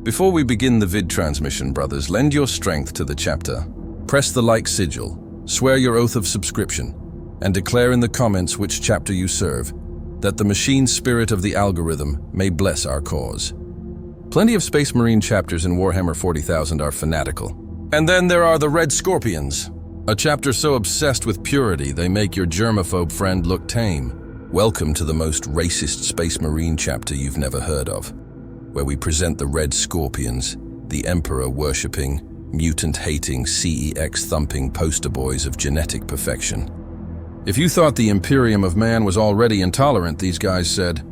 Before we begin the vid transmission, brothers, lend your strength to the chapter. Press the like sigil, swear your oath of subscription, and declare in the comments which chapter you serve, that the machine spirit of the algorithm may bless our cause. Plenty of Space Marine chapters in Warhammer 40,000 are fanatical. And then there are the Red Scorpions, a chapter so obsessed with purity they make your germaphobe friend look tame. Welcome to the most racist Space Marine chapter you've never heard of, where we present the Red Scorpions, the Emperor-worshipping, mutant-hating, CEX-thumping poster boys of genetic perfection. If you thought the Imperium of Man was already intolerant, these guys said,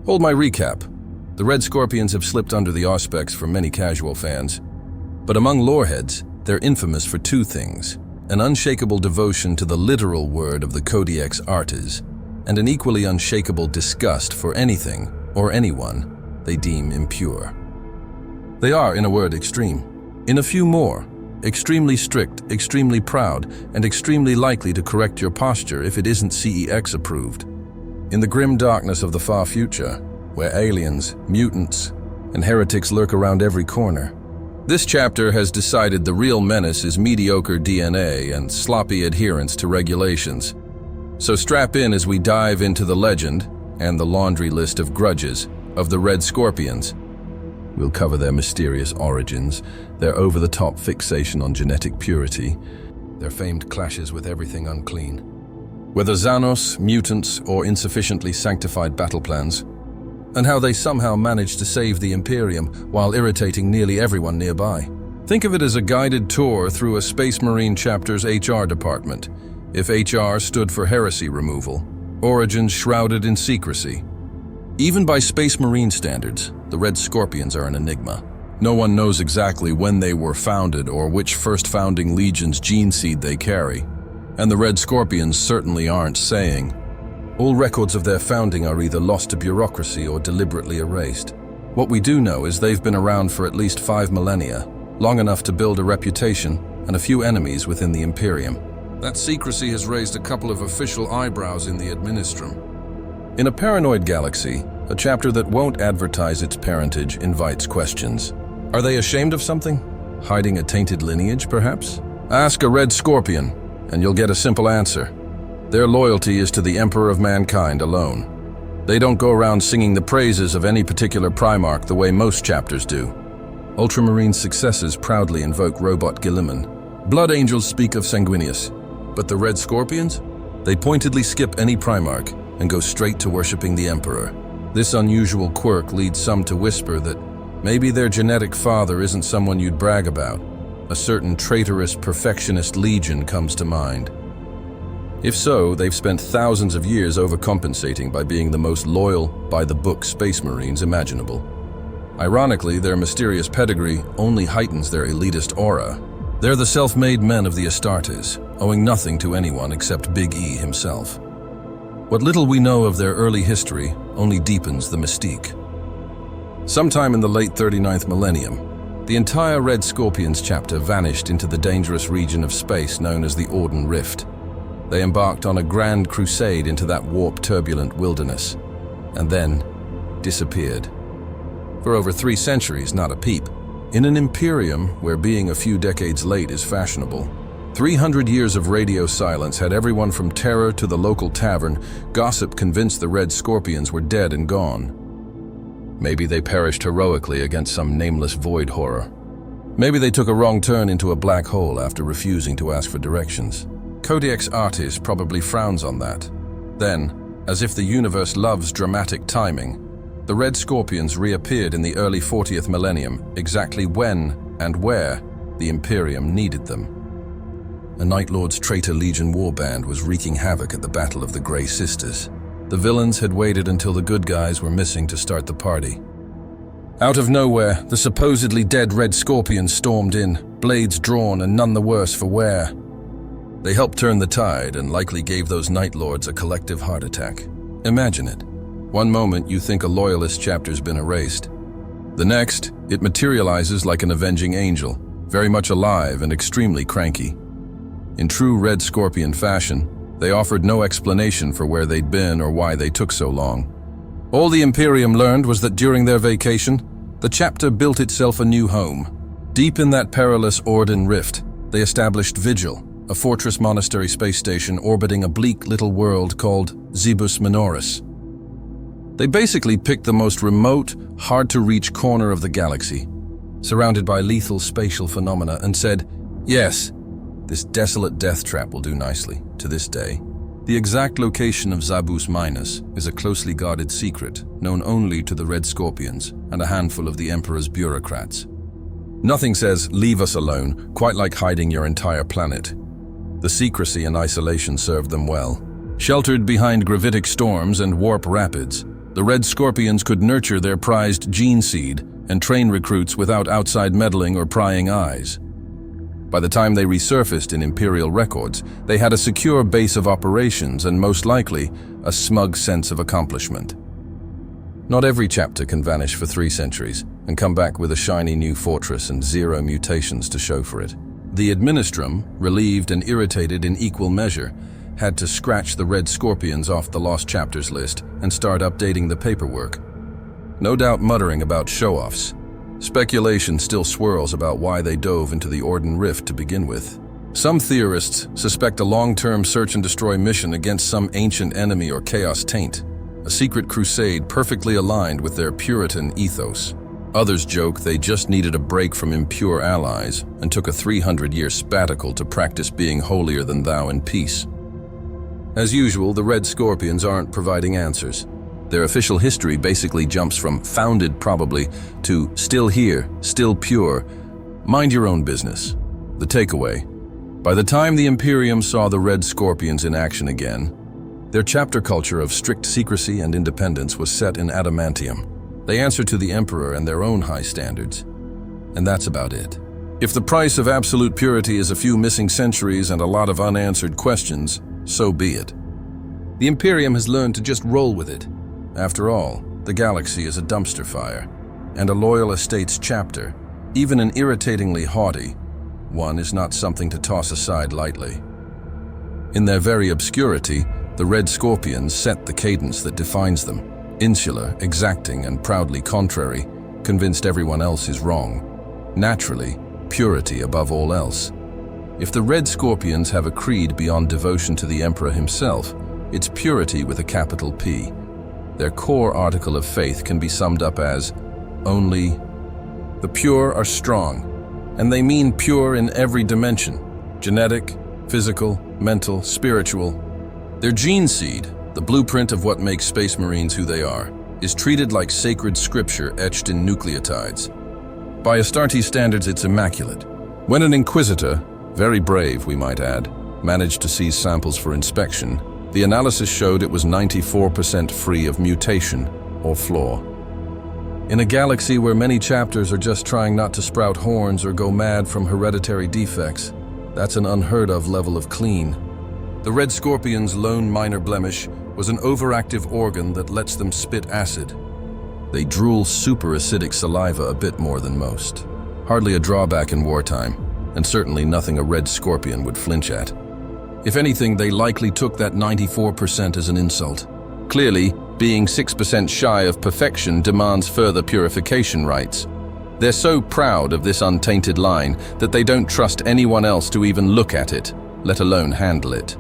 hold my recap. The Red Scorpions have slipped under the auspex for many casual fans, but among loreheads, they're infamous for two things: an unshakable devotion to the literal word of the Codex Artes, and an equally unshakable disgust for anything or anyone they deem impure. They are, in a word, extreme. In a few more, extremely strict, extremely proud, and extremely likely to correct your posture if it isn't CEX approved. In the grim darkness of the far future, where aliens, mutants, and heretics lurk around every corner, this chapter has decided the real menace is mediocre DNA and sloppy adherence to regulations. So strap in as we dive into the legend and the laundry list of grudges of the Red Scorpions. We'll cover their mysterious origins, their over-the-top fixation on genetic purity, their famed clashes with everything unclean. Whether Xanos, mutants, or insufficiently sanctified battle plans, and how they somehow managed to save the Imperium while irritating nearly everyone nearby. Think of it as a guided tour through a Space Marine chapter's HR department, if HR stood for heresy removal, origins shrouded in secrecy. Even by Space Marine standards, the Red Scorpions are an enigma. No one knows exactly when they were founded or which first founding legion's gene seed they carry, and the Red Scorpions certainly aren't saying. All records of their founding are either lost to bureaucracy or deliberately erased. What we do know is they've been around for at least 5 millennia, long enough to build a reputation and a few enemies within the Imperium. That secrecy has raised a couple of official eyebrows in the Administrum. In a paranoid galaxy, a chapter that won't advertise its parentage invites questions. Are they ashamed of something? Hiding a tainted lineage, perhaps? Ask a Red Scorpion, and you'll get a simple answer. Their loyalty is to the Emperor of Mankind alone. They don't go around singing the praises of any particular Primarch the way most chapters do. Ultramarine successes proudly invoke Robot Guilliman. Blood Angels speak of Sanguinius. But the Red Scorpions? They pointedly skip any Primarch and go straight to worshipping the Emperor. This unusual quirk leads some to whisper that maybe their genetic father isn't someone you'd brag about. A certain traitorous perfectionist legion comes to mind. If so, they've spent thousands of years overcompensating by being the most loyal, by-the-book Space Marines imaginable. Ironically, their mysterious pedigree only heightens their elitist aura. They're the self-made men of the Astartes, owing nothing to anyone except Big E himself. What little we know of their early history only deepens the mystique. Sometime in the late 39th millennium, the entire Red Scorpions chapter vanished into the dangerous region of space known as the Orden Rift. They embarked on a grand crusade into that warp-turbulent wilderness, and then disappeared. For over 3 centuries, not a peep. In an Imperium where being a few decades late is fashionable, 300 years of radio silence had everyone from terror to the local tavern gossip convinced the Red Scorpions were dead and gone. Maybe they perished heroically against some nameless void horror. Maybe they took a wrong turn into a black hole after refusing to ask for directions. Codex Artes probably frowns on that. Then, as if the universe loves dramatic timing, the Red Scorpions reappeared in the early 40th millennium, exactly when and where the Imperium needed them. A Night Lord's traitor Legion warband was wreaking havoc at the Battle of the Grey Sisters. The villains had waited until the good guys were missing to start the party. Out of nowhere, the supposedly dead Red Scorpions stormed in, blades drawn and none the worse for wear. They helped turn the tide and likely gave those Night Lords a collective heart attack. Imagine it. One moment you think a loyalist chapter's been erased. The next, it materializes like an avenging angel, very much alive and extremely cranky. In true Red Scorpion fashion, they offered no explanation for where they'd been or why they took so long. All the Imperium learned was that during their vacation, The chapter built itself a new home. Deep in that perilous Orden rift, they established Vigil, a fortress monastery space station orbiting a bleak little world called Zebus Minoris. They basically picked the most remote, hard-to-reach corner of the galaxy, surrounded by lethal spatial phenomena, and said, yes, this desolate death trap will do nicely, to this day. The exact location of Zebus Minus is a closely guarded secret, known only to the Red Scorpions and a handful of the Emperor's bureaucrats. Nothing says, leave us alone, quite like hiding your entire planet. The secrecy and isolation served them well. Sheltered behind gravitic storms and warp rapids, the Red Scorpions could nurture their prized gene seed and train recruits without outside meddling or prying eyes. By the time they resurfaced in Imperial records, they had a secure base of operations and, most likely, a smug sense of accomplishment. Not every chapter can vanish for 3 centuries and come back with a shiny new fortress and 0 mutations to show for it. The Administrum, relieved and irritated in equal measure, had to scratch the Red Scorpions off the lost chapters list and start updating the paperwork. No doubt muttering about show-offs. Speculation still swirls about why they dove into the Orden Rift to begin with. Some theorists suspect a long-term search-and-destroy mission against some ancient enemy or chaos taint, a secret crusade perfectly aligned with their Puritan ethos. Others joke they just needed a break from impure allies and took a 300-year sabbatical to practice being holier-than-thou in peace. As usual, the Red Scorpions aren't providing answers. Their official history basically jumps from founded probably to still here, still pure. Mind your own business. The takeaway: by the time the Imperium saw the Red Scorpions in action again, their chapter culture of strict secrecy and independence was set in adamantium. They answer to the Emperor and their own high standards. And that's about it. If the price of absolute purity is a few missing centuries and a lot of unanswered questions, so be it. The Imperium has learned to just roll with it. After all, the galaxy is a dumpster fire, and a loyal estate's chapter, even an irritatingly haughty one, is not something to toss aside lightly. In their very obscurity, the Red Scorpions set the cadence that defines them. Insular, exacting, and proudly contrary, convinced everyone else is wrong. Naturally, purity above all else. If the Red Scorpions have a creed beyond devotion to the Emperor himself, it's purity with a capital P. Their core article of faith can be summed up as, only the pure are strong, and they mean pure in every dimension: genetic, physical, mental, spiritual. Their gene seed, the blueprint of what makes Space Marines who they are, is treated like sacred scripture etched in nucleotides. By Astartes standards, it's immaculate. When an Inquisitor, very brave we might add, managed to seize samples for inspection, the analysis showed it was 94% free of mutation or flaw. In a galaxy where many chapters are just trying not to sprout horns or go mad from hereditary defects, that's an unheard of level of clean. The Red Scorpion's lone minor blemish was an overactive organ that lets them spit acid. They drool super acidic saliva a bit more than most. Hardly a drawback in wartime, and certainly nothing a Red Scorpion would flinch at. If anything, they likely took that 94% as an insult. Clearly, being 6% shy of perfection demands further purification rites. They're so proud of this untainted line that they don't trust anyone else to even look at it, let alone handle it.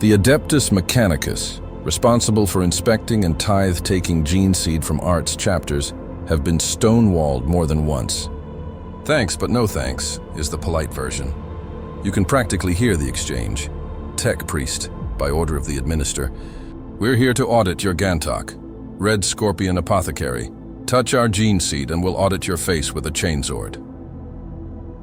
The Adeptus Mechanicus, responsible for inspecting and tithe-taking gene seed from Art's chapters, have been stonewalled more than once. Thanks, but no thanks, is the polite version. You can practically hear the exchange. Tech Priest, by order of the Administrator. We're here to audit your Gantok. Red Scorpion Apothecary. Touch our gene seed and we'll audit your face with a chainsword.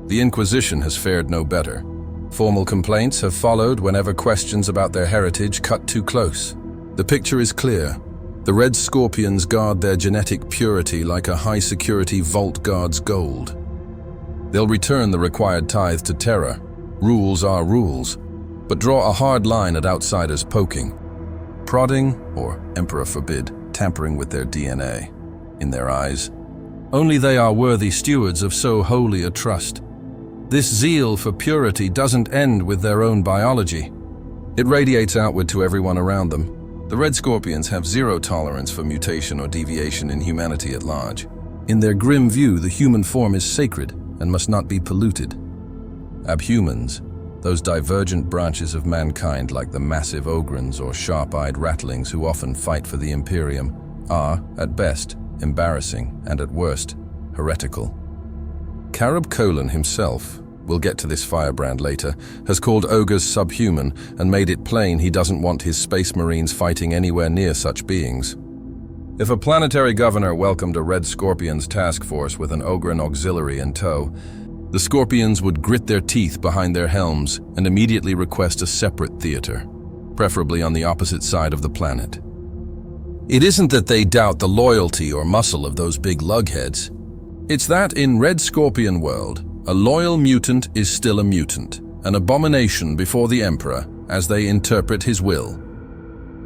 The Inquisition has fared no better. Formal complaints have followed whenever questions about their heritage cut too close. The picture is clear. The Red Scorpions guard their genetic purity like a high-security vault guards gold. They'll return the required tithe to Terra. Rules are rules, but draw a hard line at outsiders poking, prodding, or, Emperor forbid, tampering with their DNA. In their eyes, only they are worthy stewards of so holy a trust. This zeal for purity doesn't end with their own biology. It radiates outward to everyone around them. The Red Scorpions have zero tolerance for mutation or deviation in humanity at large. In their grim view, the human form is sacred and must not be polluted. Abhumans, those divergent branches of mankind like the massive ogrins or sharp-eyed rattlings who often fight for the Imperium, are, at best, embarrassing and at worst, heretical. Karab Kolan himself, we'll get to this firebrand later, has called ogres subhuman and made it plain he doesn't want his space marines fighting anywhere near such beings. If a planetary governor welcomed a Red Scorpions task force with an ogren auxiliary in tow, the Scorpions would grit their teeth behind their helms and immediately request a separate theater, preferably on the opposite side of the planet. It isn't that they doubt the loyalty or muscle of those big lugheads. It's that in Red Scorpion world, a loyal mutant is still a mutant, an abomination before the Emperor as they interpret his will.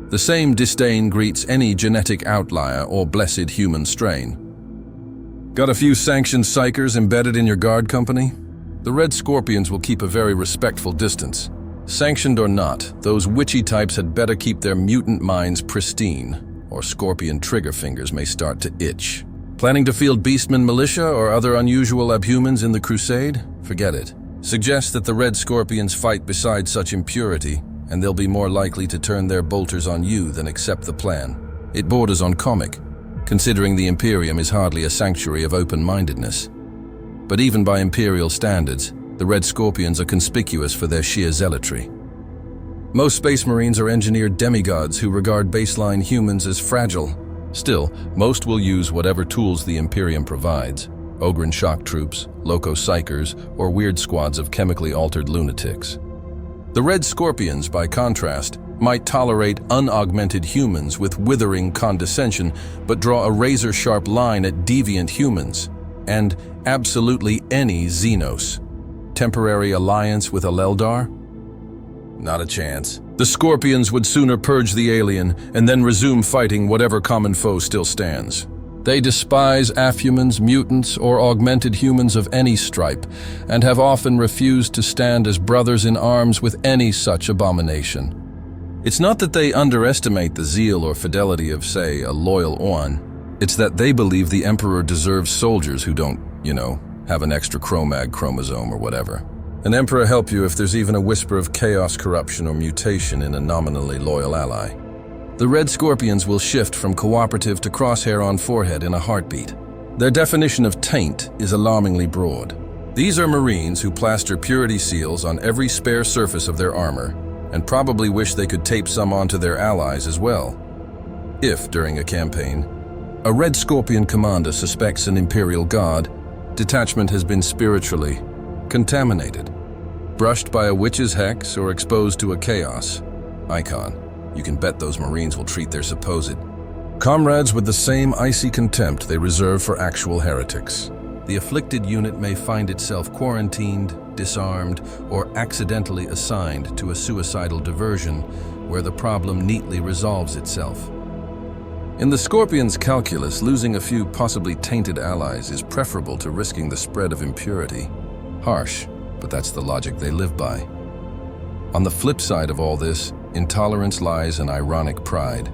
The same disdain greets any genetic outlier or blessed human strain. Got a few sanctioned psychers embedded in your guard company? The Red Scorpions will keep a very respectful distance. Sanctioned or not, those witchy types had better keep their mutant minds pristine, or Scorpion trigger fingers may start to itch. Planning to field Beastmen militia or other unusual abhumans in the crusade? Forget it. Suggest that the Red Scorpions fight beside such impurity, and they'll be more likely to turn their bolters on you than accept the plan. It borders on comic, considering the Imperium is hardly a sanctuary of open-mindedness. But even by Imperial standards, the Red Scorpions are conspicuous for their sheer zealotry. Most Space Marines are engineered demigods who regard baseline humans as fragile. Still, most will use whatever tools the Imperium provides: Ogren shock troops, loco psychers, or weird squads of chemically altered lunatics. The Red Scorpions, by contrast, might tolerate unaugmented humans with withering condescension, but draw a razor-sharp line at deviant humans, and absolutely any Xenos. Temporary alliance with a Leldar? Not a chance. The Scorpions would sooner purge the alien and then resume fighting whatever common foe still stands. They despise abhumans, mutants, or augmented humans of any stripe, and have often refused to stand as brothers in arms with any such abomination. It's not that they underestimate the zeal or fidelity of, say, a loyal Oan. It's that they believe the Emperor deserves soldiers who don't, have an extra chromag chromosome or whatever. An Emperor help you if there's even a whisper of chaos, corruption, or mutation in a nominally loyal ally. The Red Scorpions will shift from cooperative to crosshair on forehead in a heartbeat. Their definition of taint is alarmingly broad. These are Marines who plaster purity seals on every spare surface of their armor, and probably wish they could tape some onto their allies as well. If, during a campaign, a Red Scorpion commander suspects an Imperial Guard, detachment has been spiritually contaminated, brushed by a witch's hex or exposed to a chaos icon. You can bet those Marines will treat their supposed comrades with the same icy contempt they reserve for actual heretics. The afflicted unit may find itself quarantined, disarmed, or accidentally assigned to a suicidal diversion where the problem neatly resolves itself. In the Scorpion's calculus, losing a few possibly tainted allies is preferable to risking the spread of impurity. Harsh, but that's the logic they live by. On the flip side of all this, intolerance lies in ironic pride.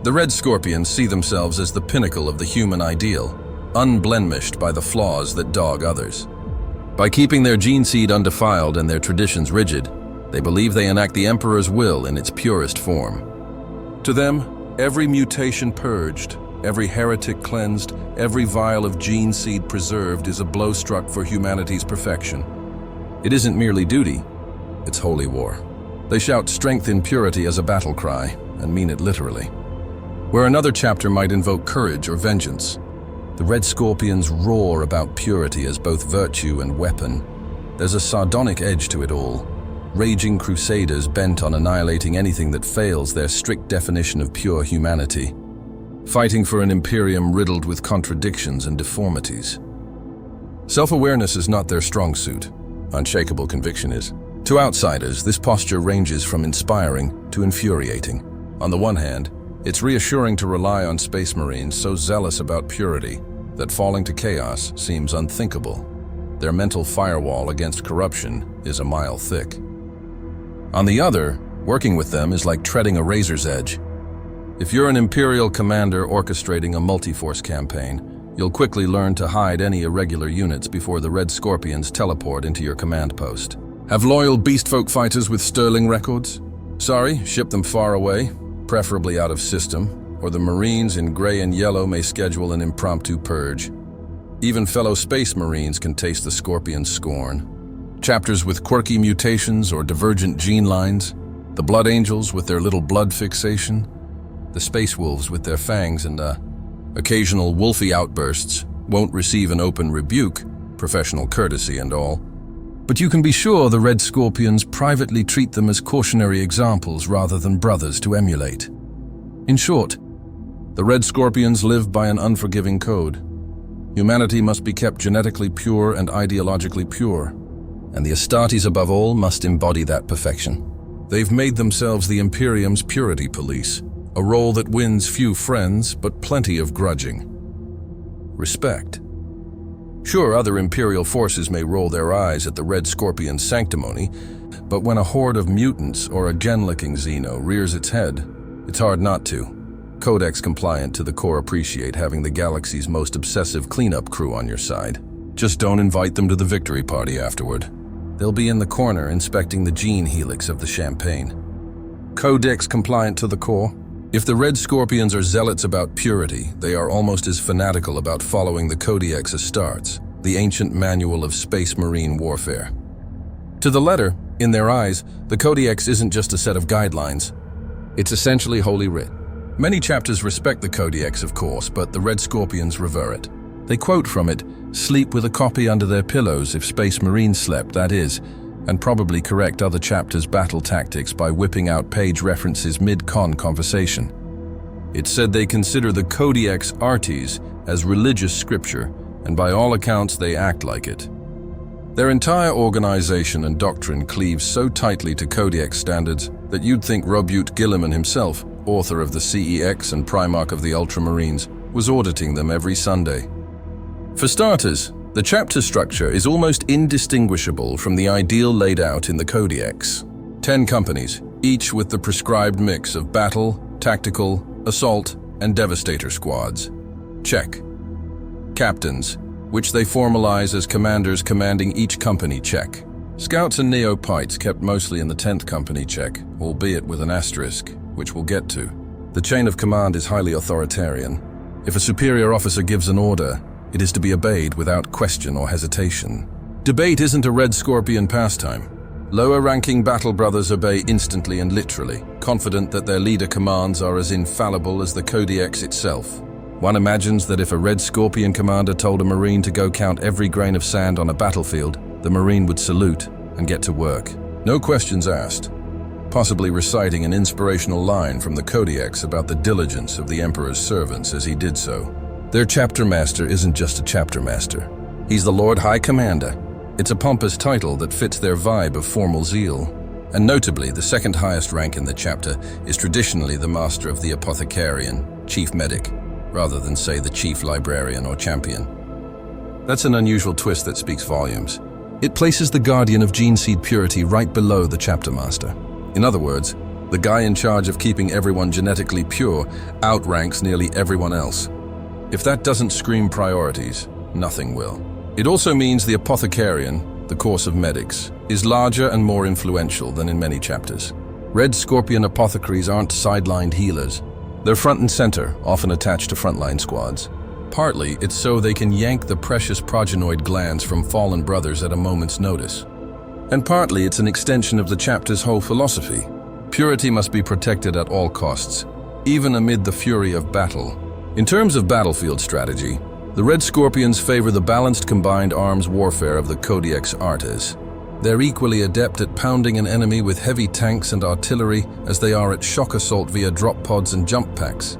The Red Scorpions see themselves as the pinnacle of the human ideal, unblemished by the flaws that dog others. By keeping their gene seed undefiled and their traditions rigid, they believe they enact the Emperor's will in its purest form. To them, every mutation purged, every heretic cleansed, every vial of gene seed preserved is a blow struck for humanity's perfection. It isn't merely duty, it's holy war. They shout strength in purity as a battle cry, and mean it literally. Where another chapter might invoke courage or vengeance, the Red Scorpions roar about purity as both virtue and weapon. There's a sardonic edge to it all. Raging crusaders bent on annihilating anything that fails their strict definition of pure humanity. Fighting for an Imperium riddled with contradictions and deformities. Self-awareness is not their strong suit. Unshakable conviction is. To outsiders, this posture ranges from inspiring to infuriating. On the one hand, it's reassuring to rely on Space Marines so zealous about purity that falling to chaos seems unthinkable. Their mental firewall against corruption is a mile thick. On the other, working with them is like treading a razor's edge. If you're an Imperial commander orchestrating a multi-force campaign, You'll quickly learn to hide any irregular units before the Red Scorpions teleport into your command post. Have loyal beastfolk fighters with sterling records? Sorry, ship them far away, preferably out of system, or the Marines in gray and yellow may schedule an impromptu purge. Even fellow Space Marines can taste the Scorpion's scorn. Chapters with quirky mutations or divergent gene lines, the Blood Angels with their little blood fixation, the Space Wolves with their fangs and occasional wolfy outbursts won't receive an open rebuke, professional courtesy and all. But you can be sure the Red Scorpions privately treat them as cautionary examples rather than brothers to emulate. In short, the Red Scorpions live by an unforgiving code. Humanity must be kept genetically pure and ideologically pure, and the Astartes above all must embody that perfection. They've made themselves the Imperium's purity police, a role that wins few friends but plenty of grudging respect. Sure, other Imperial forces may roll their eyes at the Red Scorpion's sanctimony, but when a horde of mutants or a gen-licking Xeno rears its head, it's hard not to. Codex compliant to the core appreciate having the galaxy's most obsessive cleanup crew on your side. Just don't invite them to the victory party afterward. They'll be in the corner inspecting the gene helix of the champagne. Codex compliant to the core. If the Red Scorpions are zealots about purity, they are almost as fanatical about following the Codex Astartes, the ancient manual of space marine warfare. To the letter, in their eyes, the Codex isn't just a set of guidelines. It's essentially holy writ. Many chapters respect the Codex, of course, but the Red Scorpions revere it. They quote from it, "Sleep with a copy under their pillows if Space Marines slept, that is," and probably correct other chapters' battle tactics by whipping out page references mid-con conversation. It's said they consider the Codex Artes as religious scripture, and by all accounts they act like it. Their entire organization and doctrine cleaves so tightly to Codex standards that you'd think Robute Gilliman himself, author of the CEX and Primarch of the Ultramarines, was auditing them every Sunday. For starters, the chapter structure is almost indistinguishable from the ideal laid out in the Codex. 10 companies, each with the prescribed mix of battle, tactical, assault, and devastator squads. Check. Captains, which they formalize as commanders commanding each company. Check. Scouts and neophytes kept mostly in the 10th company. Check, albeit with an asterisk, which we'll get to. The chain of command is highly authoritarian. If a superior officer gives an order, it is to be obeyed without question or hesitation. Debate isn't a Red Scorpion pastime. Lower-ranking battle brothers obey instantly and literally, confident that their leader commands are as infallible as the Codex itself. One imagines that if a Red Scorpion commander told a Marine to go count every grain of sand on a battlefield, the Marine would salute and get to work. No questions asked, possibly reciting an inspirational line from the Codex about the diligence of the Emperor's servants as he did so. Their chapter master isn't just a chapter master. He's the Lord High Commander. It's a pompous title that fits their vibe of formal zeal. And notably, the second highest rank in the chapter is traditionally the Master of the Apothecarian, Chief Medic, rather than, say, the Chief Librarian or Champion. That's an unusual twist that speaks volumes. It places the Guardian of Gene Seed Purity right below the Chapter Master. In other words, the guy in charge of keeping everyone genetically pure outranks nearly everyone else. If that doesn't scream priorities, nothing will. It also means the Apothecarian, the course of medics, is larger and more influential than in many chapters. Red Scorpion apothecaries aren't sidelined healers. They're front and center, often attached to frontline squads. Partly, it's so they can yank the precious progenoid glands from fallen brothers at a moment's notice. And partly, it's an extension of the chapter's whole philosophy. Purity must be protected at all costs, even amid the fury of battle. In terms of battlefield strategy, the Red Scorpions favor the balanced combined arms warfare of the Codex Artes. They're equally adept at pounding an enemy with heavy tanks and artillery as they are at shock assault via drop pods and jump packs.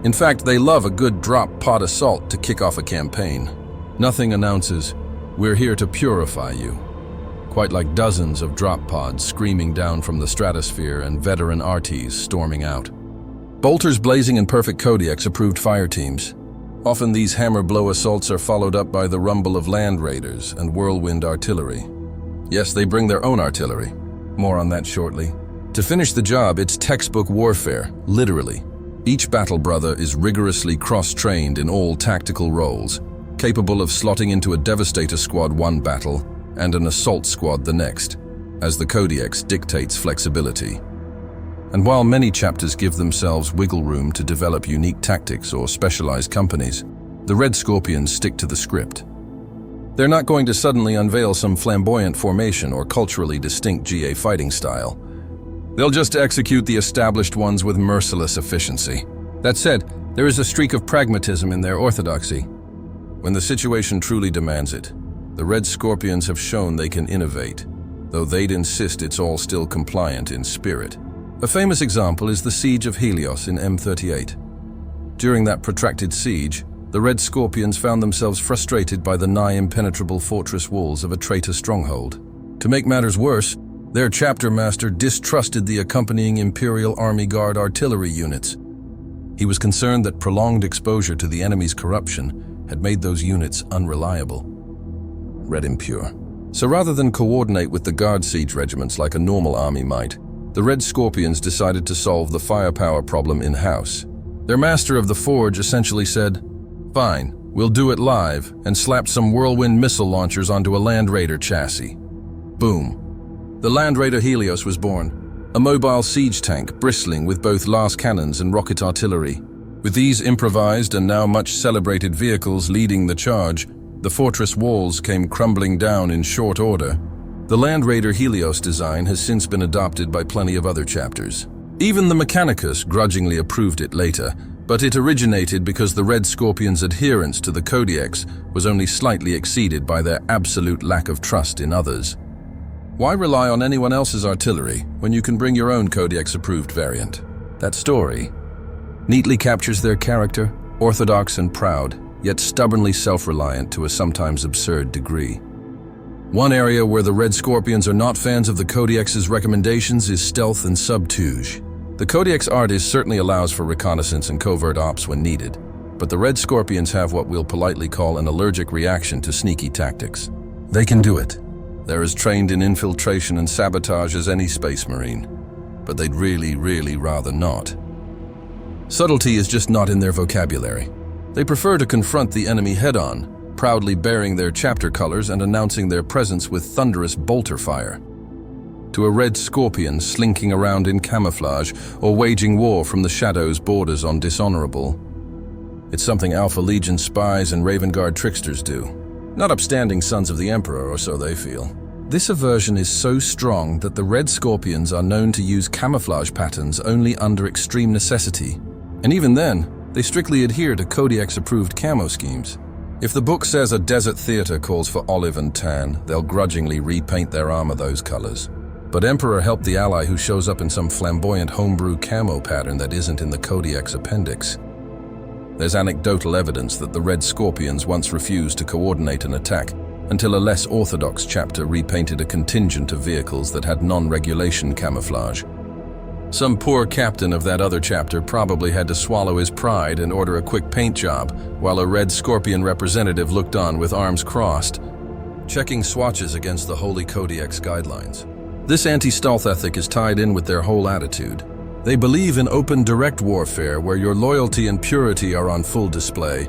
In fact, they love a good drop pod assault to kick off a campaign. Nothing announces, "We're here to purify you," quite like dozens of drop pods screaming down from the stratosphere and veteran RTs storming out. Bolters blazing in perfect Codex-approved fire teams. Often these hammer blow assaults are followed up by the rumble of land raiders and whirlwind artillery. Yes, they bring their own artillery. More on that shortly. To finish the job, it's textbook warfare, literally. Each battle brother is rigorously cross-trained in all tactical roles, capable of slotting into a Devastator squad one battle and an assault squad the next, as the Codex dictates flexibility. And while many chapters give themselves wiggle room to develop unique tactics or specialized companies, the Red Scorpions stick to the script. They're not going to suddenly unveil some flamboyant formation or culturally distinct GA fighting style. They'll just execute the established ones with merciless efficiency. That said, there is a streak of pragmatism in their orthodoxy. When the situation truly demands it, the Red Scorpions have shown they can innovate, though they'd insist it's all still compliant in spirit. A famous example is the Siege of Helios in M38. During that protracted siege, the Red Scorpions found themselves frustrated by the nigh-impenetrable fortress walls of a traitor stronghold. To make matters worse, their chapter master distrusted the accompanying Imperial Army Guard artillery units. He was concerned that prolonged exposure to the enemy's corruption had made those units unreliable. Red impure. So rather than coordinate with the Guard siege regiments like a normal army might, the Red Scorpions decided to solve the firepower problem in-house. Their master of the forge essentially said, "Fine, we'll do it live," and slapped some whirlwind missile launchers onto a Land Raider chassis. Boom. The Land Raider Helios was born, a mobile siege tank bristling with both las cannons and rocket artillery. With these improvised and now much celebrated vehicles leading the charge, the fortress walls came crumbling down in short order. The Land Raider Helios design has since been adopted by plenty of other chapters. Even the Mechanicus grudgingly approved it later, but it originated because the Red Scorpions' adherence to the Codex was only slightly exceeded by their absolute lack of trust in others. Why rely on anyone else's artillery when you can bring your own Codex-approved variant? That story neatly captures their character, orthodox and proud, yet stubbornly self-reliant to a sometimes absurd degree. One area where the Red Scorpions are not fans of the Codex's recommendations is stealth and subterfuge. The Codex artist certainly allows for reconnaissance and covert ops when needed, but the Red Scorpions have what we'll politely call an allergic reaction to sneaky tactics. They can do it. They're as trained in infiltration and sabotage as any Space Marine, but they'd really, really rather not. Subtlety is just not in their vocabulary. They prefer to confront the enemy head-on, proudly bearing their chapter colors and announcing their presence with thunderous bolter fire. To a Red Scorpion slinking around in camouflage or waging war from the shadows borders on dishonorable, it's something Alpha Legion spies and Raven Guard tricksters do. Not upstanding sons of the Emperor, or so they feel. This aversion is so strong that the Red Scorpions are known to use camouflage patterns only under extreme necessity. And even then, they strictly adhere to Codex-approved camo schemes. If the book says a desert theater calls for olive and tan, they'll grudgingly repaint their armor those colors. But Emperor helped the ally who shows up in some flamboyant homebrew camo pattern that isn't in the Codex appendix. There's anecdotal evidence that the Red Scorpions once refused to coordinate an attack until a less orthodox chapter repainted a contingent of vehicles that had non-regulation camouflage. Some poor captain of that other chapter probably had to swallow his pride and order a quick paint job, while a Red Scorpion representative looked on with arms crossed, checking swatches against the Holy Codex guidelines. This anti-stealth ethic is tied in with their whole attitude. They believe in open direct warfare where your loyalty and purity are on full display.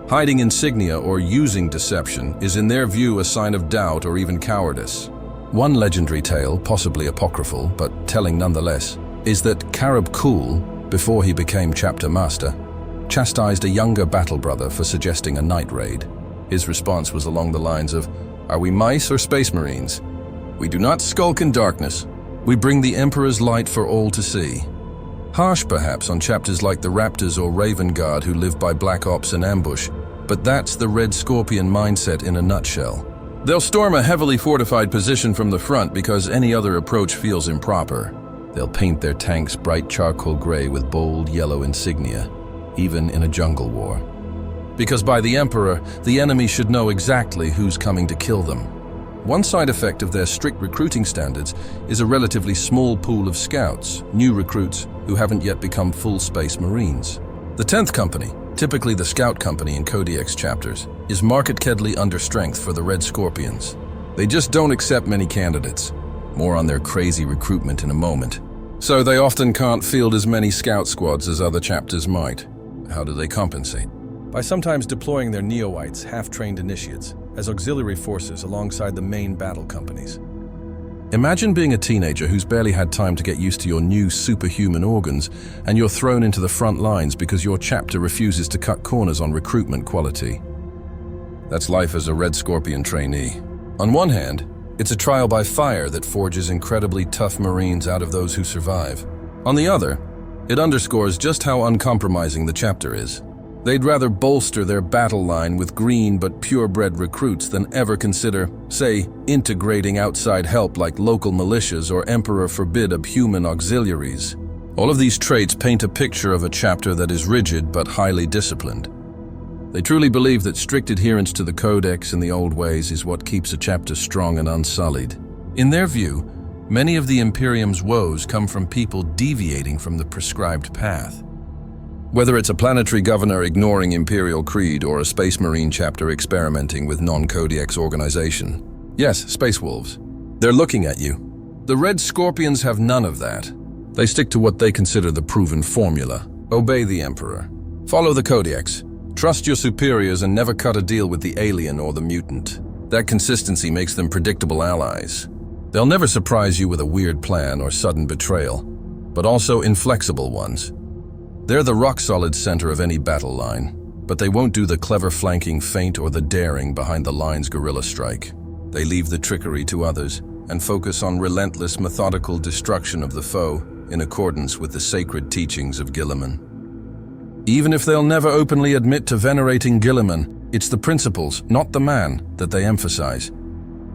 Hiding insignia or using deception is in their view a sign of doubt or even cowardice. One legendary tale, possibly apocryphal, but telling nonetheless, is that Carib Cool, before he became chapter master, chastised a younger battle brother for suggesting a night raid. His response was along the lines of, "Are we mice or space marines? We do not skulk in darkness. We bring the Emperor's light for all to see." Harsh perhaps on chapters like the Raptors or Raven Guard who live by black ops and ambush, but that's the Red Scorpion mindset in a nutshell. They'll storm a heavily fortified position from the front because any other approach feels improper. They'll paint their tanks bright charcoal gray with bold yellow insignia, even in a jungle war. Because by the Emperor, the enemy should know exactly who's coming to kill them. One side effect of their strict recruiting standards is a relatively small pool of scouts, new recruits who haven't yet become full Space Marines. The 10th Company, typically the Scout Company in Codex chapters, is markedly under strength for the Red Scorpions. They just don't accept many candidates. More on their crazy recruitment in a moment. So they often can't field as many scout squads as other chapters might. How do they compensate? By sometimes deploying their neoites, half-trained initiates, as auxiliary forces alongside the main battle companies. Imagine being a teenager who's barely had time to get used to your new superhuman organs, and you're thrown into the front lines because your chapter refuses to cut corners on recruitment quality. That's life as a Red Scorpion trainee. On one hand, it's a trial by fire that forges incredibly tough Marines out of those who survive. On the other, it underscores just how uncompromising the chapter is. They'd rather bolster their battle line with green but purebred recruits than ever consider, say, integrating outside help like local militias or Emperor forbid human auxiliaries. All of these traits paint a picture of a chapter that is rigid but highly disciplined. They truly believe that strict adherence to the Codex and the old ways is what keeps a chapter strong and unsullied. In their view, many of the Imperium's woes come from people deviating from the prescribed path. Whether it's a planetary governor ignoring Imperial creed or a Space Marine chapter experimenting with non-Codex organization. Yes, Space Wolves. They're looking at you. The Red Scorpions have none of that. They stick to what they consider the proven formula. Obey the Emperor. Follow the Codex. Trust your superiors and never cut a deal with the alien or the mutant. That consistency makes them predictable allies. They'll never surprise you with a weird plan or sudden betrayal, but also inflexible ones. They're the rock-solid center of any battle line, but they won't do the clever flanking feint or the daring behind the line's guerrilla strike. They leave the trickery to others and focus on relentless, methodical destruction of the foe in accordance with the sacred teachings of Guilliman. Even if they'll never openly admit to venerating Guilliman, it's the principles, not the man, that they emphasize.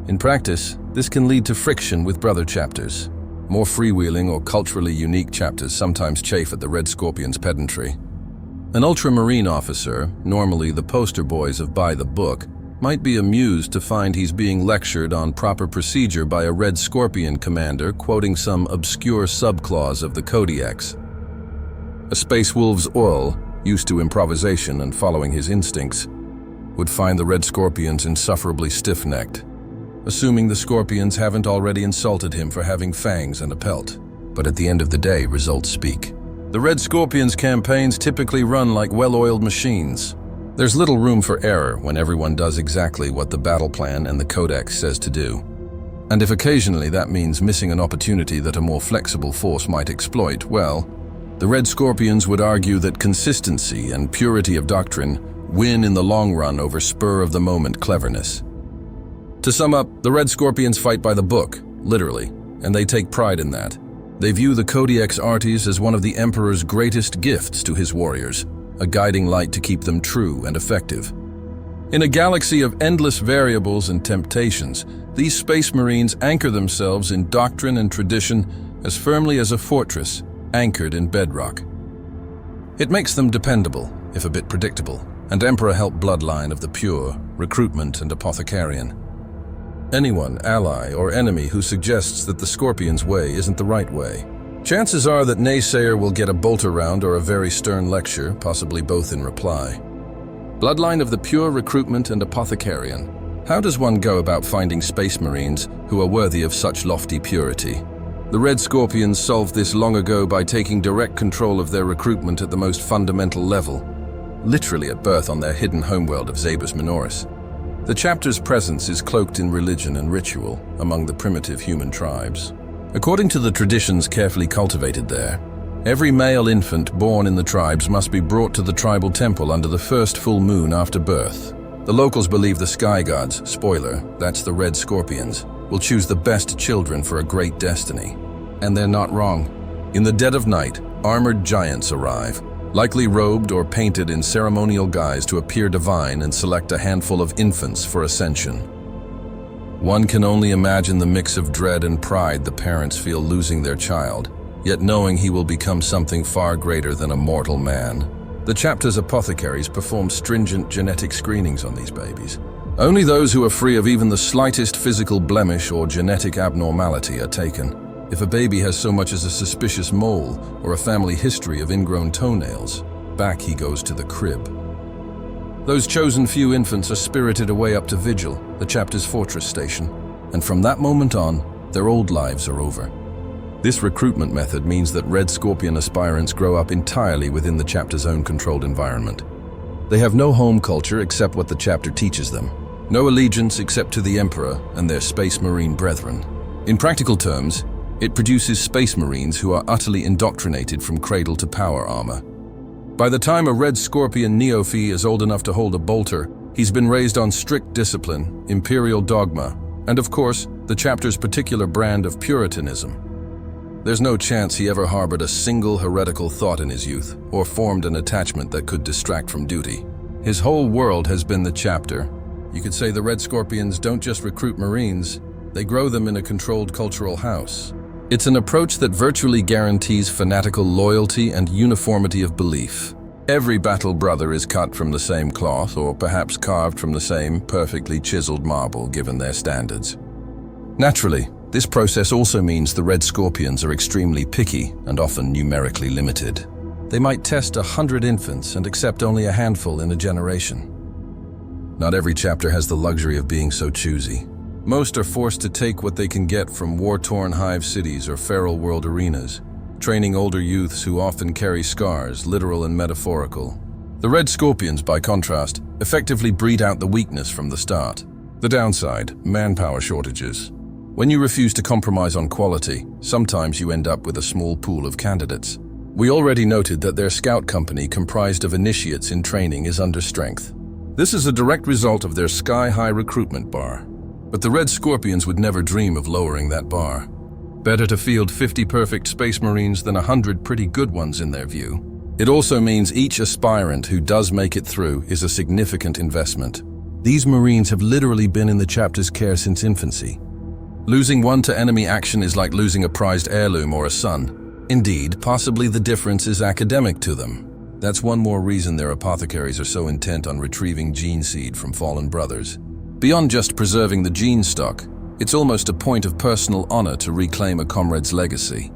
In practice, this can lead to friction with brother chapters. More freewheeling or culturally unique chapters sometimes chafe at the Red Scorpion's pedantry. An ultramarine officer, normally the poster boys of By the Book, might be amused to find he's being lectured on proper procedure by a Red Scorpion commander quoting some obscure subclause of the Codex. A Space Wolf's Oil, used to improvisation and following his instincts, would find the Red Scorpions insufferably stiff-necked, assuming the Scorpions haven't already insulted him for having fangs and a pelt. But at the end of the day, results speak. The Red Scorpions' campaigns typically run like well-oiled machines. There's little room for error when everyone does exactly what the battle plan and the Codex says to do. And if occasionally that means missing an opportunity that a more flexible force might exploit, well, the Red Scorpions would argue that consistency and purity of doctrine win in the long run over spur-of-the-moment cleverness. To sum up, the Red Scorpions fight by the book, literally, and they take pride in that. They view the Codex Artes as one of the Emperor's greatest gifts to his warriors, a guiding light to keep them true and effective. In a galaxy of endless variables and temptations, these Space Marines anchor themselves in doctrine and tradition as firmly as a fortress anchored in bedrock. It makes them dependable, if a bit predictable, and Emperor-helped bloodline of the pure, recruitment and apothecarian. Anyone, ally or enemy who suggests that the Scorpion's way isn't the right way, chances are that naysayer will get a bolter round or a very stern lecture, possibly both in reply. Bloodline of the pure, recruitment and apothecarian. How does one go about finding Space Marines who are worthy of such lofty purity? The Red Scorpions solved this long ago by taking direct control of their recruitment at the most fundamental level, literally at birth on their hidden homeworld of Zabus Minoris. The chapter's presence is cloaked in religion and ritual among the primitive human tribes. According to the traditions carefully cultivated there, every male infant born in the tribes must be brought to the tribal temple under the first full moon after birth. The locals believe the sky gods, spoiler, that's the Red Scorpions, will choose the best children for a great destiny. And they're not wrong. In the dead of night, armored giants arrive, likely robed or painted in ceremonial guise to appear divine and select a handful of infants for ascension. One can only imagine the mix of dread and pride the parents feel losing their child, yet knowing he will become something far greater than a mortal man. The chapter's apothecaries perform stringent genetic screenings on these babies. Only those who are free of even the slightest physical blemish or genetic abnormality are taken. If a baby has so much as a suspicious mole or a family history of ingrown toenails, back he goes to the crib. Those chosen few infants are spirited away up to Vigil, the chapter's fortress station, and from that moment on, their old lives are over. This recruitment method means that Red Scorpion aspirants grow up entirely within the chapter's own controlled environment. They have no home culture except what the chapter teaches them, no allegiance except to the Emperor and their Space Marine brethren. In practical terms, it produces Space Marines who are utterly indoctrinated from cradle to power armor. By the time a Red Scorpion neophyte is old enough to hold a bolter, he's been raised on strict discipline, imperial dogma, and of course, the chapter's particular brand of puritanism. There's no chance he ever harbored a single heretical thought in his youth, or formed an attachment that could distract from duty. His whole world has been the chapter. You could say the Red Scorpions don't just recruit Marines, they grow them in a controlled cultural house. It's an approach that virtually guarantees fanatical loyalty and uniformity of belief. Every battle brother is cut from the same cloth, or perhaps carved from the same perfectly chiseled marble given their standards. Naturally, this process also means the Red Scorpions are extremely picky and often numerically limited. They might test 100 infants and accept only a handful in a generation. Not every chapter has the luxury of being so choosy. Most are forced to take what they can get from war-torn hive cities or feral world arenas, training older youths who often carry scars, literal and metaphorical. The Red Scorpions, by contrast, effectively breed out the weakness from the start. The downside, manpower shortages. When you refuse to compromise on quality, sometimes you end up with a small pool of candidates. We already noted that their scout company, comprised of initiates in training, is under strength. This is a direct result of their sky-high recruitment bar. But the Red Scorpions would never dream of lowering that bar. Better to field 50 perfect Space Marines than 100 pretty good ones in their view. It also means each aspirant who does make it through is a significant investment. These Marines have literally been in the chapter's care since infancy. Losing one to enemy action is like losing a prized heirloom or a son. Indeed, possibly the difference is academic to them. That's one more reason their apothecaries are so intent on retrieving gene seed from fallen brothers. Beyond just preserving the gene stock, it's almost a point of personal honor to reclaim a comrade's legacy.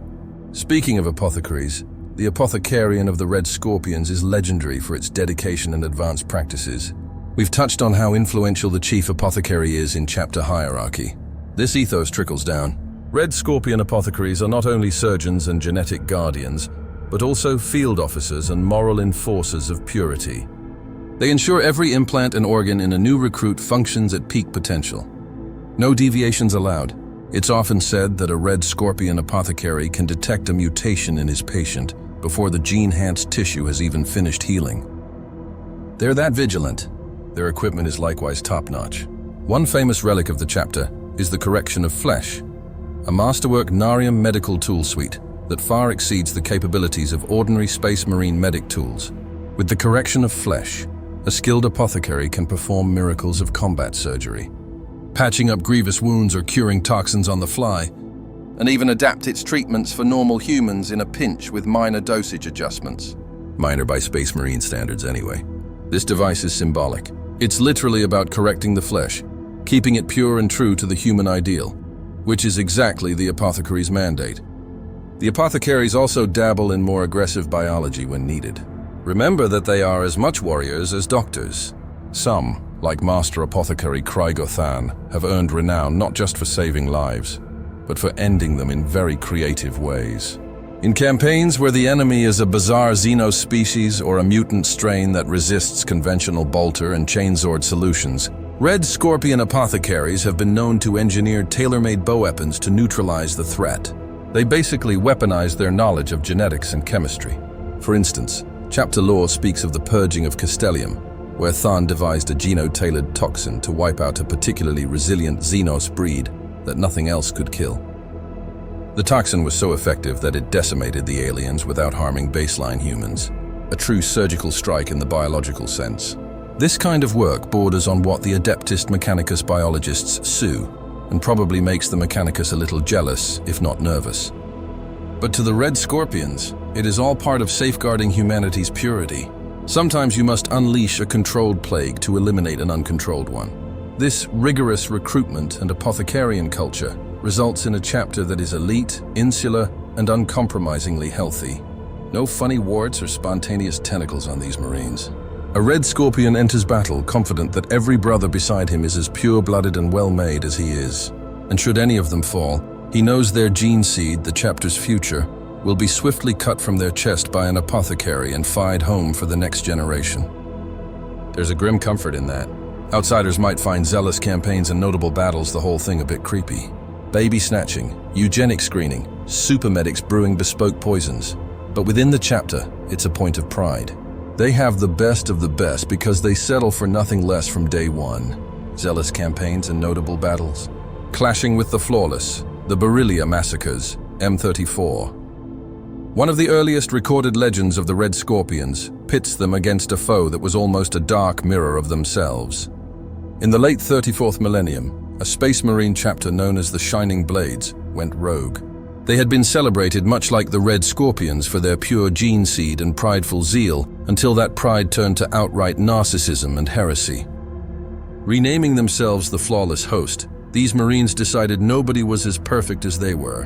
Speaking of apothecaries, the apothecarian of the Red Scorpions is legendary for its dedication and advanced practices. We've touched on how influential the chief apothecary is in chapter hierarchy. This ethos trickles down. Red Scorpion apothecaries are not only surgeons and genetic guardians, but also field officers and moral enforcers of purity. They ensure every implant and organ in a new recruit functions at peak potential. No deviations allowed. It's often said that a Red Scorpion apothecary can detect a mutation in his patient before the gene-enhanced tissue has even finished healing. They're that vigilant. Their equipment is likewise top-notch. One famous relic of the chapter is the correction of flesh, a masterwork Narium medical tool suite that far exceeds the capabilities of ordinary Space Marine medic tools. With the correction of flesh, a skilled apothecary can perform miracles of combat surgery, patching up grievous wounds or curing toxins on the fly, and even adapt its treatments for normal humans in a pinch with minor dosage adjustments. Minor by Space Marine standards anyway. This device is symbolic. It's literally about correcting the flesh, keeping it pure and true to the human ideal, which is exactly the apothecary's mandate. The apothecaries also dabble in more aggressive biology when needed. Remember that they are as much warriors as doctors. Some, like Master Apothecary Krygothan, have earned renown not just for saving lives, but for ending them in very creative ways. In campaigns where the enemy is a bizarre xenospecies or a mutant strain that resists conventional bolter and chainsword solutions, Red Scorpion apothecaries have been known to engineer tailor-made bioweapons to neutralize the threat. They basically weaponize their knowledge of genetics and chemistry. For instance, chapter lore speaks of the purging of Castellium, where Than devised a geno-tailored toxin to wipe out a particularly resilient Xenos breed that nothing else could kill. The toxin was so effective that it decimated the aliens without harming baseline humans, a true surgical strike in the biological sense. This kind of work borders on what the Adeptist Mechanicus biologists sue, and probably makes the Mechanicus a little jealous, if not nervous. But to the Red Scorpions, it is all part of safeguarding humanity's purity. Sometimes you must unleash a controlled plague to eliminate an uncontrolled one. This rigorous recruitment and apothecarian culture results in a chapter that is elite, insular, and uncompromisingly healthy. No funny warts or spontaneous tentacles on these Marines. A Red Scorpion enters battle confident that every brother beside him is as pure-blooded and well-made as he is. And should any of them fall, He knows their gene seed, the chapter's future, will be swiftly cut from their chest by an apothecary and fied home for the next generation. There's a grim comfort in that. Outsiders might find zealous campaigns and notable battles the whole thing a bit creepy. Baby snatching, eugenic screening, supermedics brewing bespoke poisons. But within the chapter, it's a point of pride. They have the best of the best because they settle for nothing less from day one. Zealous campaigns and notable battles. Clashing with the flawless, the Berillia massacres, M34. One of the earliest recorded legends of the Red Scorpions pits them against a foe that was almost a dark mirror of themselves. In the late 34th millennium, a Space Marine chapter known as the Shining Blades went rogue. They had been celebrated much like the Red Scorpions for their pure gene seed and prideful zeal, until that pride turned to outright narcissism and heresy. Renaming themselves the Flawless Host, these Marines decided nobody was as perfect as they were,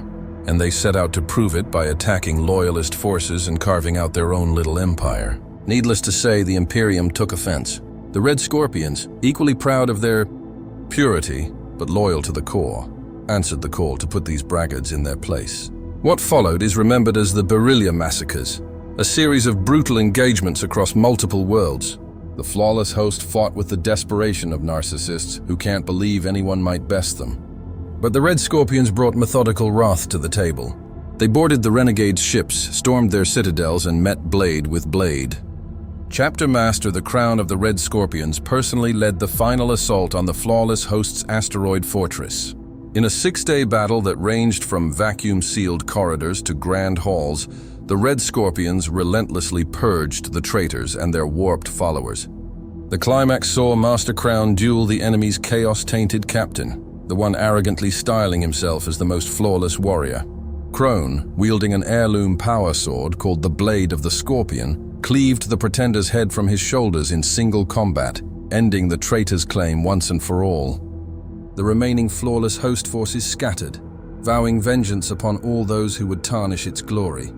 and they set out to prove it by attacking loyalist forces and carving out their own little empire. Needless to say, the Imperium took offense. The Red Scorpions, equally proud of their purity, but loyal to the core, answered the call to put these braggarts in their place. What followed is remembered as the Berillia massacres, a series of brutal engagements across multiple worlds. The Flawless Host fought with the desperation of narcissists who can't believe anyone might best them. But the Red Scorpions brought methodical wrath to the table. They boarded the renegades' ships, stormed their citadels, and met blade with blade. Chapter Master the Crown of the Red Scorpions personally led the final assault on the Flawless Host's asteroid fortress. In a 6-day battle that ranged from vacuum-sealed corridors to grand halls, the Red Scorpions relentlessly purged the traitors and their warped followers. The climax saw Master Crown duel the enemy's chaos-tainted captain, the one arrogantly styling himself as the most flawless warrior. Crone, wielding an heirloom power sword called the Blade of the Scorpion, cleaved the pretender's head from his shoulders in single combat, ending the traitor's claim once and for all. The remaining Flawless Host forces scattered, vowing vengeance upon all those who would tarnish its glory.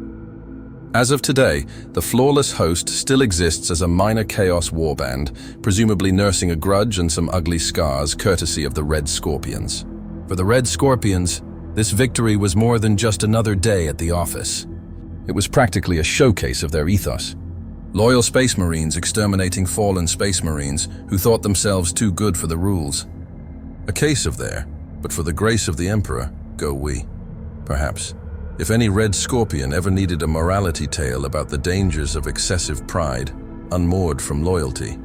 As of today, the Flawless Host still exists as a minor chaos warband, presumably nursing a grudge and some ugly scars courtesy of the Red Scorpions. For the Red Scorpions, this victory was more than just another day at the office. It was practically a showcase of their ethos. Loyal Space Marines exterminating fallen Space Marines who thought themselves too good for the rules. A case of there, but for the grace of the Emperor, go we. Perhaps. If any Red Scorpion ever needed a morality tale about the dangers of excessive pride, unmoored from loyalty.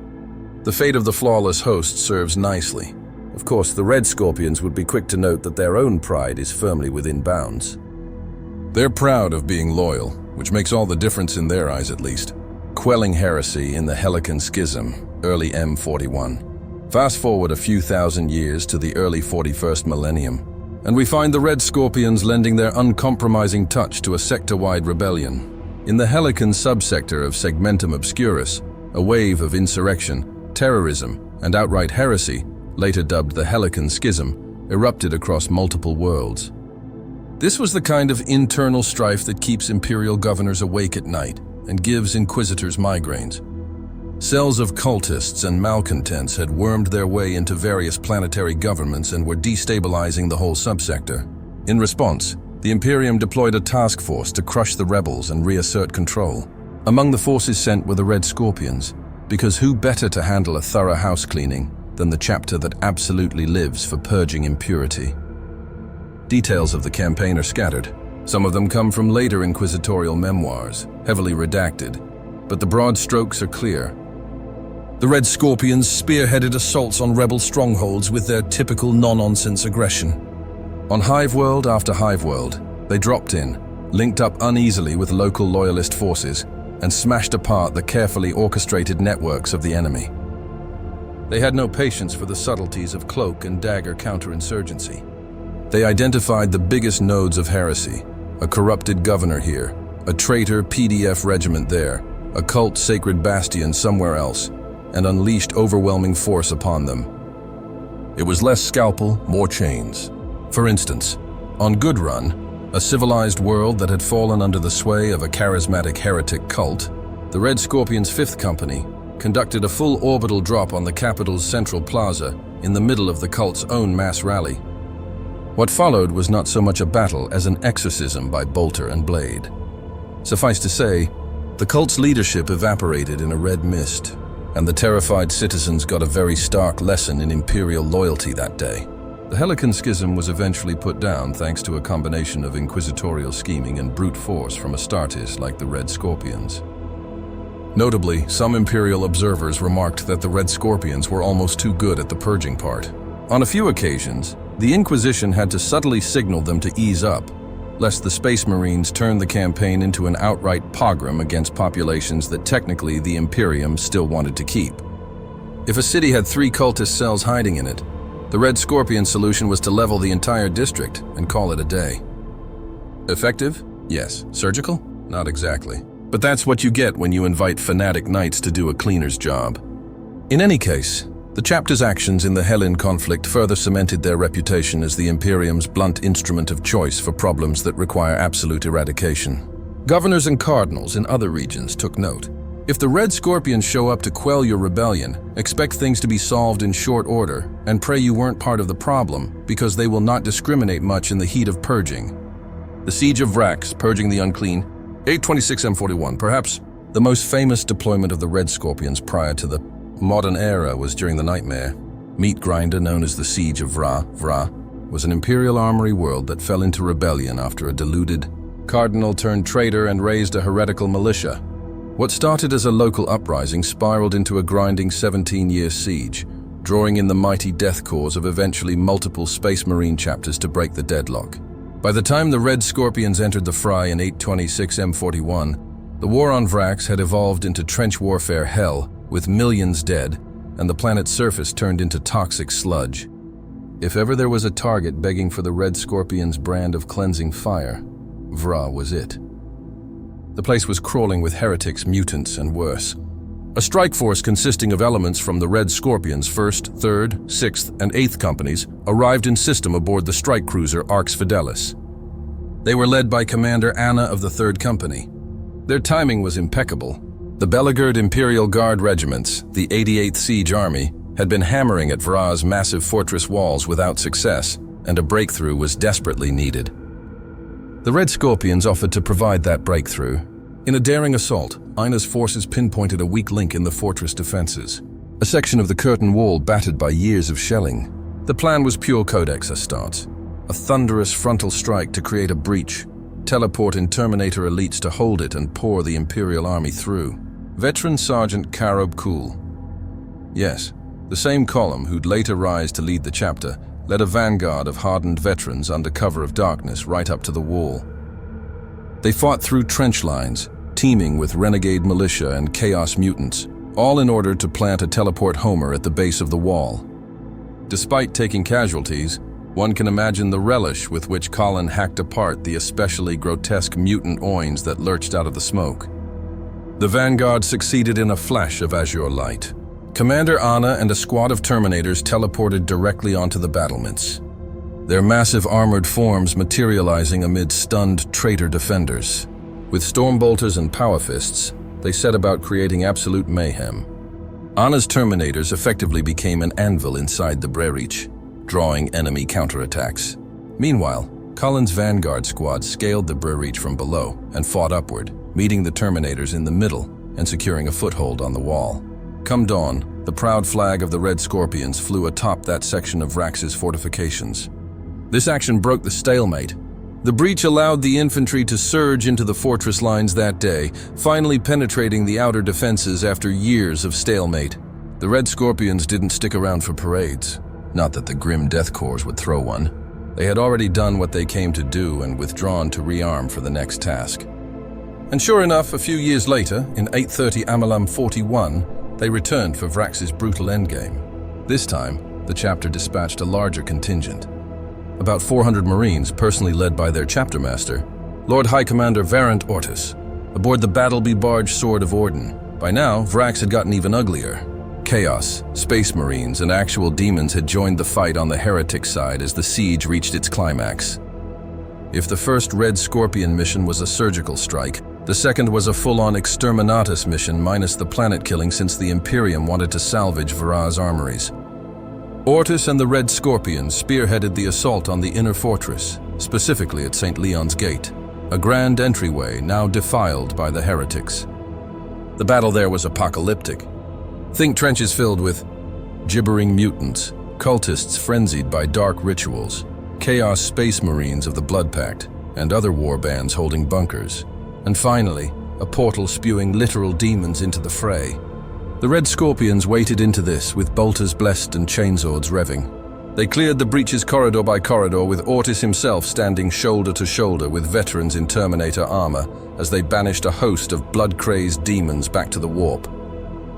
The fate of the Flawless Host serves nicely. Of course, the Red Scorpions would be quick to note that their own pride is firmly within bounds. They're proud of being loyal, which makes all the difference in their eyes at least. Quelling heresy in the Helican Schism, early M41. Fast forward a few thousand years to the early 41st millennium, and we find the Red Scorpions lending their uncompromising touch to a sector-wide rebellion. In the Helican subsector of Segmentum Obscurus, a wave of insurrection, terrorism, and outright heresy, later dubbed the Helican Schism, erupted across multiple worlds. This was the kind of internal strife that keeps imperial governors awake at night and gives inquisitors migraines. Cells of cultists and malcontents had wormed their way into various planetary governments and were destabilizing the whole subsector. In response, the Imperium deployed a task force to crush the rebels and reassert control. Among the forces sent were the Red Scorpions, because who better to handle a thorough house cleaning than the chapter that absolutely lives for purging impurity. Details of the campaign are scattered. Some of them come from later inquisitorial memoirs, heavily redacted, but the broad strokes are clear. The Red Scorpions spearheaded assaults on rebel strongholds with their typical no-nonsense aggression. On hive-world after hive-world, they dropped in, linked up uneasily with local loyalist forces, and smashed apart the carefully orchestrated networks of the enemy. They had no patience for the subtleties of cloak and dagger counterinsurgency. They identified the biggest nodes of heresy, a corrupted governor here, a traitor PDF regiment there, a cult sacred bastion somewhere else, and unleashed overwhelming force upon them. It was less scalpel, more chains. For instance, on Good Run, a civilized world that had fallen under the sway of a charismatic heretic cult, the Red Scorpions' 5th Company conducted a full orbital drop on the capital's central plaza in the middle of the cult's own mass rally. What followed was not so much a battle as an exorcism by bolter and blade. Suffice to say, the cult's leadership evaporated in a red mist, and the terrified citizens got a very stark lesson in imperial loyalty that day. The Helican Schism was eventually put down thanks to a combination of inquisitorial scheming and brute force from Astartes like the Red Scorpions. Notably, some imperial observers remarked that the Red Scorpions were almost too good at the purging part. On a few occasions, the Inquisition had to subtly signal them to ease up, lest the Space Marines turn the campaign into an outright pogrom against populations that technically the Imperium still wanted to keep. If a city had 3 cultist cells hiding in it, the Red Scorpion solution was to level the entire district and call it a day. Effective? Yes. Surgical? Not exactly. But that's what you get when you invite fanatic knights to do a cleaner's job. In any case, the chapter's actions in the Hellin conflict further cemented their reputation as the Imperium's blunt instrument of choice for problems that require absolute eradication. Governors and cardinals in other regions took note. If the Red Scorpions show up to quell your rebellion, expect things to be solved in short order, and pray you weren't part of the problem, because they will not discriminate much in the heat of purging. The Siege of Vrax, purging the unclean, 826 M41, perhaps the most famous deployment of the Red Scorpions prior to the modern era was during the Nightmare. Meat grinder known as the Siege of Vra was an imperial armory world that fell into rebellion after a deluded cardinal turned traitor and raised a heretical militia. What started as a local uprising spiraled into a grinding 17-year siege, drawing in the mighty death corps of eventually multiple Space Marine chapters to break the deadlock. By the time the Red Scorpions entered the fray in 826 M41, the war on Vrax had evolved into trench warfare hell, with millions dead, and the planet's surface turned into toxic sludge. If ever there was a target begging for the Red Scorpions' brand of cleansing fire, Vra was it. The place was crawling with heretics, mutants, and worse. A strike force consisting of elements from the Red Scorpions' 1st, 3rd, 6th, and 8th companies arrived in system aboard the strike cruiser Arx Fidelis. They were led by Commander Anna of the 3rd Company. Their timing was impeccable. The Belagard Imperial Guard regiments, the 88th Siege Army, had been hammering at Vra's massive fortress walls without success, and a breakthrough was desperately needed. The Red Scorpions offered to provide that breakthrough. In a daring assault, Ina's forces pinpointed a weak link in the fortress defenses, a section of the curtain wall battered by years of shelling. The plan was pure Codex Astartes, a thunderous frontal strike to create a breach, teleport in Terminator elites to hold it and pour the Imperial Army through. Veteran Sergeant Karob Kul. Yes, the same column who'd later rise to lead the chapter, led a vanguard of hardened veterans under cover of darkness right up to the wall. They fought through trench lines, teeming with renegade militia and chaos mutants, all in order to plant a teleport homer at the base of the wall. Despite taking casualties, one can imagine the relish with which Colin hacked apart the especially grotesque mutant oins that lurched out of the smoke. The vanguard succeeded in a flash of azure light. Commander Anna and a squad of Terminators teleported directly onto the battlements, their massive armored forms materializing amid stunned traitor defenders. With stormbolters and power fists, they set about creating absolute mayhem. Anna's Terminators effectively became an anvil inside the breach, drawing enemy counterattacks. Meanwhile, Colin's vanguard squad scaled the breach from below and fought upward, meeting the Terminators in the middle and securing a foothold on the wall. Come dawn, the proud flag of the Red Scorpions flew atop that section of Vrax's fortifications. This action broke the stalemate. The breach allowed the infantry to surge into the fortress lines that day, finally penetrating the outer defenses after years of stalemate. The Red Scorpions didn't stick around for parades. Not that the grim Death Corps would throw one. They had already done what they came to do and withdrawn to rearm for the next task. And sure enough, a few years later, in 830 Amalam 41, they returned for Vrax's brutal endgame. This time, the chapter dispatched a larger contingent. About 400 Marines, personally led by their chapter master, Lord High Commander Varant Ortis, aboard the Battleby barge Sword of Orden. By now, Vrax had gotten even uglier. Chaos, Space Marines, and actual demons had joined the fight on the heretic side as the siege reached its climax. If the first Red Scorpion mission was a surgical strike, the second was a full-on exterminatus mission minus the planet killing since the Imperium wanted to salvage Vara's armories. Ortis and the Red Scorpions spearheaded the assault on the inner fortress, specifically at St. Leon's Gate, a grand entryway now defiled by the heretics. The battle there was apocalyptic. Think trenches filled with gibbering mutants, cultists frenzied by dark rituals, chaos space marines of the Blood Pact, and other war bands holding bunkers. And finally, a portal spewing literal demons into the fray. The Red Scorpions waited into this with bolters blessed and chainswords revving. They cleared the breaches corridor by corridor, with Ortis himself standing shoulder to shoulder with veterans in Terminator armor as they banished a host of blood-crazed demons back to the warp.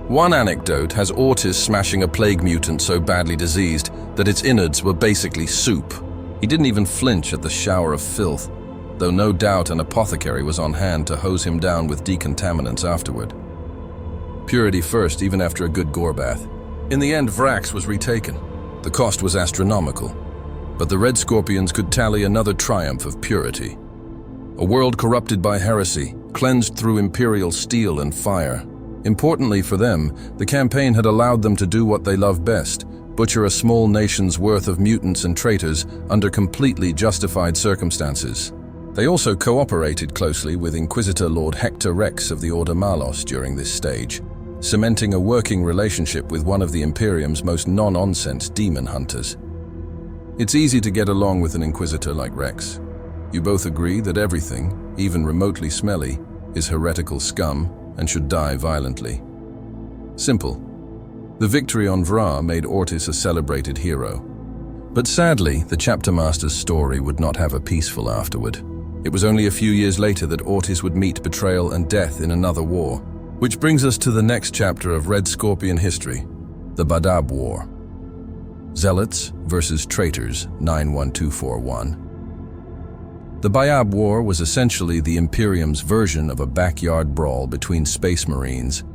One anecdote has Ortis smashing a plague mutant so badly diseased that its innards were basically soup. He didn't even flinch at the shower of filth, though no doubt an apothecary was on hand to hose him down with decontaminants afterward. Purity first, even after a good gore bath. In the end, Vrax was retaken. The cost was astronomical, but the Red Scorpions could tally another triumph of purity. A world corrupted by heresy, cleansed through imperial steel and fire. Importantly for them, the campaign had allowed them to do what they love best, butcher a small nation's worth of mutants and traitors under completely justified circumstances. They also cooperated closely with Inquisitor Lord Hector Rex of the Order Malos during this stage, cementing a working relationship with one of the Imperium's most non-nonsense demon hunters. It's easy to get along with an Inquisitor like Rex. You both agree that everything, even remotely smelly, is heretical scum and should die violently. Simple. The victory on Vra made Ortis a celebrated hero. But sadly, the Chapter Master's story would not have a peaceful afterward. It was only a few years later that Ortis would meet betrayal and death in another war. Which brings us to the next chapter of Red Scorpion history, the Badab War. Zealots versus traitors, 91241. The Bayab War was essentially the Imperium's version of a backyard brawl between space marines,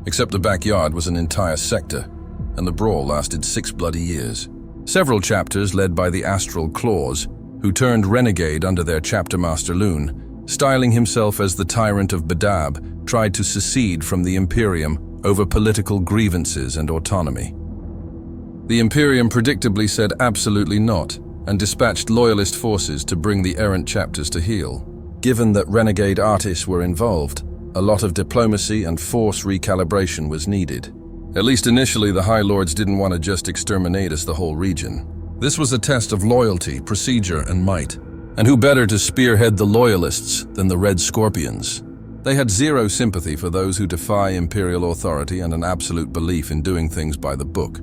except the backyard was an entire sector, and the brawl lasted 6 bloody years. Several chapters led by the Astral Claws, who turned renegade under their chapter master Loon, styling himself as the tyrant of Badab, tried to secede from the Imperium over political grievances and autonomy. The Imperium predictably said absolutely not, and dispatched loyalist forces to bring the errant chapters to heel. Given that renegade artists were involved, a lot of diplomacy and force recalibration was needed. At least initially, the High Lords didn't want to just exterminate us the whole region. This was a test of loyalty, procedure, and might. And who better to spearhead the loyalists than the Red Scorpions? They had zero sympathy for those who defy imperial authority and an absolute belief in doing things by the book,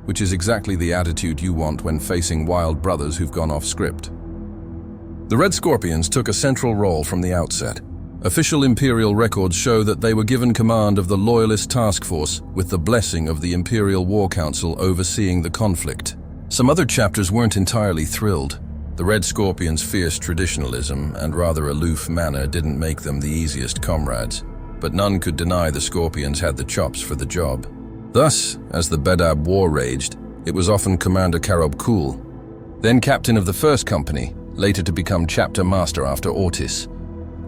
which is exactly the attitude you want when facing wild brothers who've gone off script. The Red Scorpions took a central role from the outset. Official imperial records show that they were given command of the Loyalist Task Force with the blessing of the Imperial War Council overseeing the conflict. Some other chapters weren't entirely thrilled. The Red Scorpions' fierce traditionalism and rather aloof manner didn't make them the easiest comrades, but none could deny the Scorpions had the chops for the job. Thus, as the Badab War raged, it was often Commander Karob Kul, then captain of the First Company, later to become chapter master after Ortis,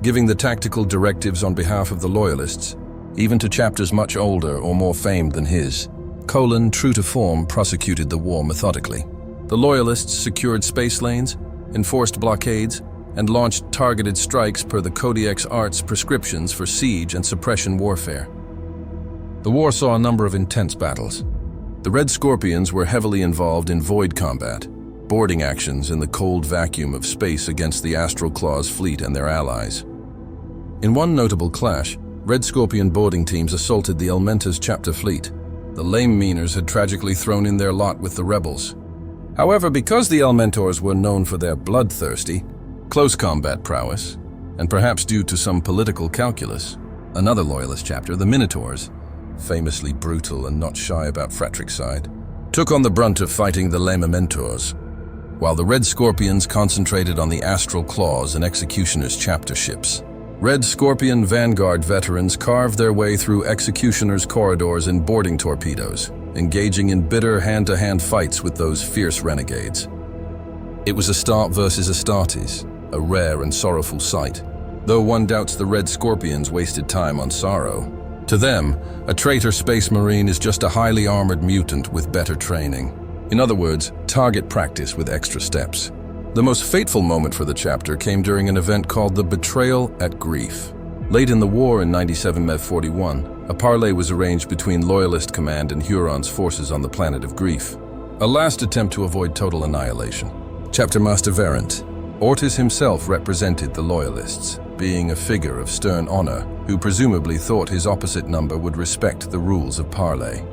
giving the tactical directives on behalf of the Loyalists, even to chapters much older or more famed than his. Colon, true to form, prosecuted the war methodically. The Loyalists secured space lanes, enforced blockades, and launched targeted strikes per the Codex Art's prescriptions for siege and suppression warfare. The war saw a number of intense battles. The Red Scorpions were heavily involved in void combat, boarding actions in the cold vacuum of space against the Astral Claws fleet and their allies. In one notable clash, Red Scorpion boarding teams assaulted the Elmentor's chapter fleet. The lame meaners had tragically thrown in their lot with the rebels. However, because the Elmentors were known for their bloodthirsty, close combat prowess, and perhaps due to some political calculus, another loyalist chapter, the Minotaurs, famously brutal and not shy about fratricide, took on the brunt of fighting the Lamementors, while the Red Scorpions concentrated on the Astral Claws and Executioner's chapter ships. Red Scorpion Vanguard veterans carved their way through Executioner's corridors in boarding torpedoes, engaging in bitter hand-to-hand fights with those fierce renegades. It was Astarte versus Astartes, a rare and sorrowful sight, though one doubts the Red Scorpions wasted time on sorrow. To them, a traitor space marine is just a highly armored mutant with better training. In other words, target practice with extra steps. The most fateful moment for the chapter came during an event called the Betrayal at Grief. Late in the war in 97 Mev 41, a parley was arranged between Loyalist Command and Huron's forces on the planet of Grief. A last attempt to avoid total annihilation. Chapter Master Variant. Ortis himself represented the Loyalists, being a figure of stern honor who presumably thought his opposite number would respect the rules of parley.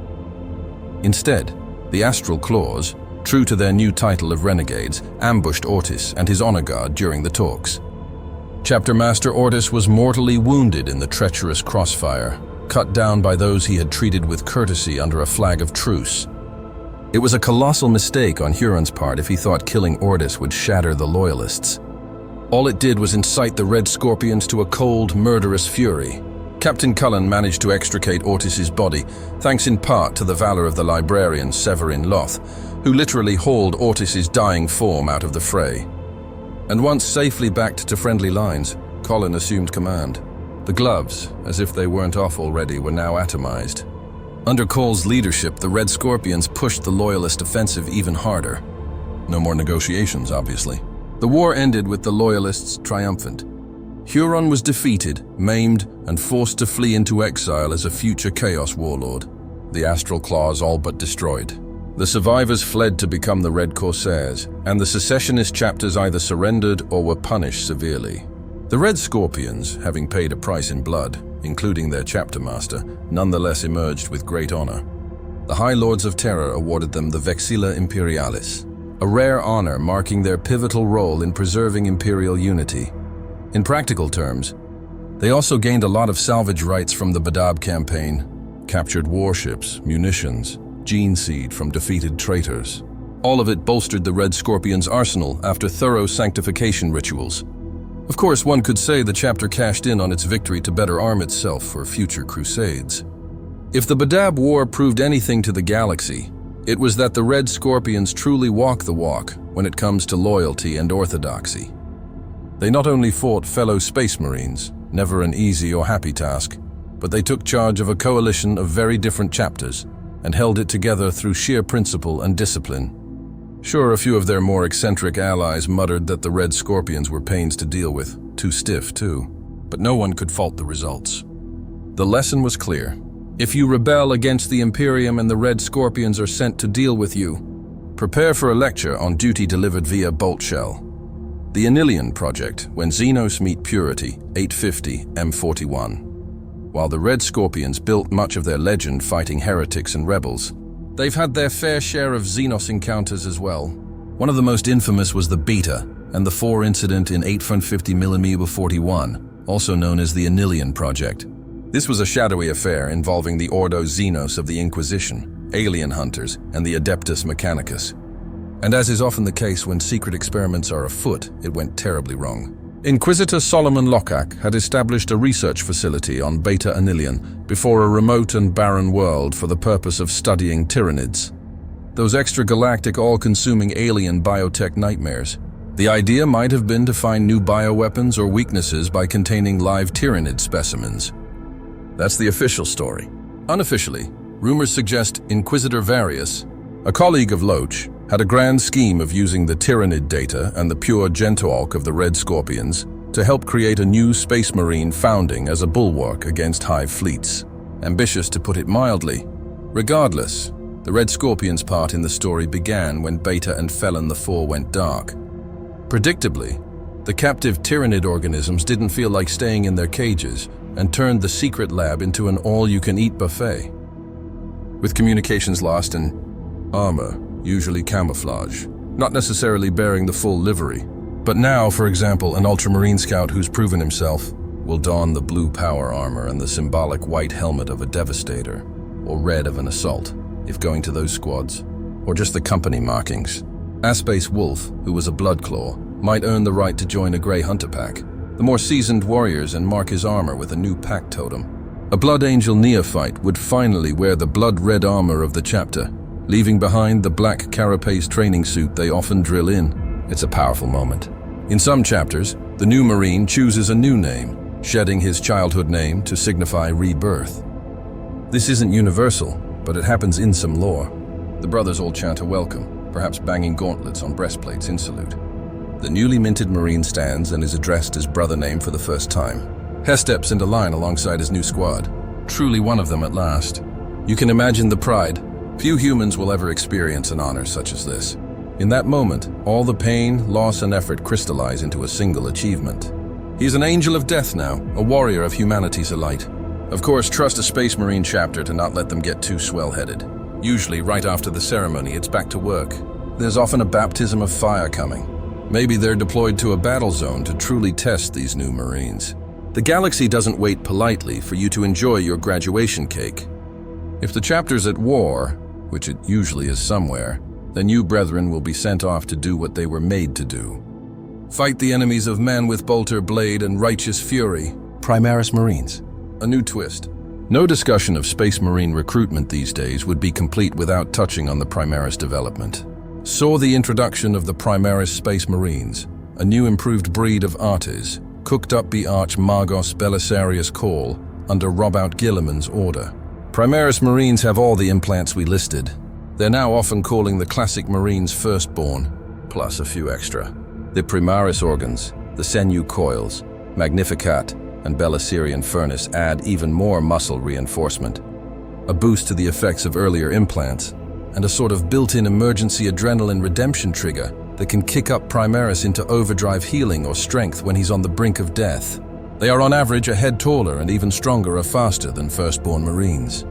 Instead, the Astral Claws, true to their new title of renegades, ambushed Ortis and his honor guard during the talks. Chapter Master Ortis was mortally wounded in the treacherous crossfire, cut down by those he had treated with courtesy under a flag of truce. It was a colossal mistake on Huron's part if he thought killing Ortis would shatter the Loyalists. All it did was incite the Red Scorpions to a cold, murderous fury. Captain Cullen managed to extricate Ortis's body, thanks in part to the valor of the librarian Severin Loth, who literally hauled Ortis's dying form out of the fray. And once safely backed to friendly lines, Cullen assumed command. The gloves, as if they weren't off already, were now atomized. Under Cole's leadership, the Red Scorpions pushed the Loyalist offensive even harder. No more negotiations, obviously. The war ended with the Loyalists triumphant. Huron was defeated, maimed, and forced to flee into exile as a future Chaos warlord. The Astral Claws all but destroyed. The survivors fled to become the Red Corsairs, and the secessionist chapters either surrendered or were punished severely. The Red Scorpions, having paid a price in blood, including their chapter master, nonetheless emerged with great honor. The High Lords of Terror awarded them the Vexilla Imperialis, a rare honor marking their pivotal role in preserving imperial unity. In practical terms, they also gained a lot of salvage rights from the Badab campaign, captured warships, munitions, gene seed from defeated traitors. All of it bolstered the Red Scorpion's arsenal after thorough sanctification rituals. Of course, one could say the chapter cashed in on its victory to better arm itself for future crusades. If the Badab War proved anything to the galaxy, it was that the Red Scorpions truly walk the walk when it comes to loyalty and orthodoxy. They not only fought fellow Space Marines, never an easy or happy task, but they took charge of a coalition of very different chapters and held it together through sheer principle and discipline. Sure, a few of their more eccentric allies muttered that the Red Scorpions were pains to deal with, too stiff too, but no one could fault the results. The lesson was clear. If you rebel against the Imperium and the Red Scorpions are sent to deal with you, prepare for a lecture on duty delivered via bolt shell. The Anilian Project, When Xenos Meet Purity, 850 M41. While the Red Scorpions built much of their legend fighting heretics and rebels, they've had their fair share of Xenos encounters as well. One of the most infamous was the Beta and the 4 incident in 850mm 41, also known as the Anilian Project. This was a shadowy affair involving the Ordo Xenos of the Inquisition, alien hunters, and the Adeptus Mechanicus. And as is often the case when secret experiments are afoot, it went terribly wrong. Inquisitor Solomon Lockhart had established a research facility on Beta Anilian before a remote and barren world for the purpose of studying Tyranids. Those extragalactic, all-consuming alien biotech nightmares. The idea might have been to find new bioweapons or weaknesses by containing live Tyranid specimens. That's the official story. Unofficially, rumors suggest Inquisitor Varius, a colleague of Loach, had a grand scheme of using the Tyranid data and the pure Gentoalk of the Red Scorpions to help create a new Space Marine founding as a bulwark against hive fleets. Ambitious, to put it mildly. Regardless, the Red Scorpions part in the story began when Beta and Felon the Four went dark. Predictably, the captive Tyranid organisms didn't feel like staying in their cages and turned the secret lab into an all-you-can-eat buffet. With communications lost and armor, usually camouflage, not necessarily bearing the full livery. But now, for example, an Ultramarine scout who's proven himself will don the blue power armor and the symbolic white helmet of a Devastator, or red of an Assault, if going to those squads, or just the company markings. Aspace Wolf, who was a Bloodclaw, might earn the right to join a Grey Hunter pack. The more seasoned warriors and mark his armor with a new pack totem. A Blood Angel neophyte would finally wear the blood-red armor of the chapter, leaving behind the black carapace training suit they often drill in. It's a powerful moment. In some chapters, the new Marine chooses a new name, shedding his childhood name to signify rebirth. This isn't universal, but it happens in some lore. The brothers all chant a welcome, perhaps banging gauntlets on breastplates in salute. The newly minted Marine stands and is addressed his brother name for the first time. Hess steps into line alongside his new squad. Truly one of them at last. You can imagine the pride. Few humans will ever experience an honor such as this. In that moment, all the pain, loss, and effort crystallize into a single achievement. He's an angel of death now, a warrior of humanity's elite. Of course, trust a Space Marine chapter to not let them get too swell-headed. Usually, right after the ceremony, it's back to work. There's often a baptism of fire coming. Maybe they're deployed to a battle zone to truly test these new Marines. The galaxy doesn't wait politely for you to enjoy your graduation cake. If the chapter's at war, which it usually is somewhere, then you brethren will be sent off to do what they were made to do. Fight the enemies of man with bolter, blade, and righteous fury. Primaris Marines. A new twist. No discussion of Space Marine recruitment these days would be complete without touching on the Primaris development. Saw the introduction of the Primaris Space Marines, a new improved breed of artis, cooked up by Arch Magos Belisarius Call under Robout Gilliman's order. Primaris Marines have all the implants we listed. They're now often calling the classic Marines firstborn, plus a few extra. The Primaris organs, the sinew coils, Magnificat, and Belisarian furnace add even more muscle reinforcement, a boost to the effects of earlier implants, and a sort of built-in emergency adrenaline redemption trigger that can kick up Primaris into overdrive healing or strength when he's on the brink of death. They are on average a head taller and even stronger or faster than firstborn Marines.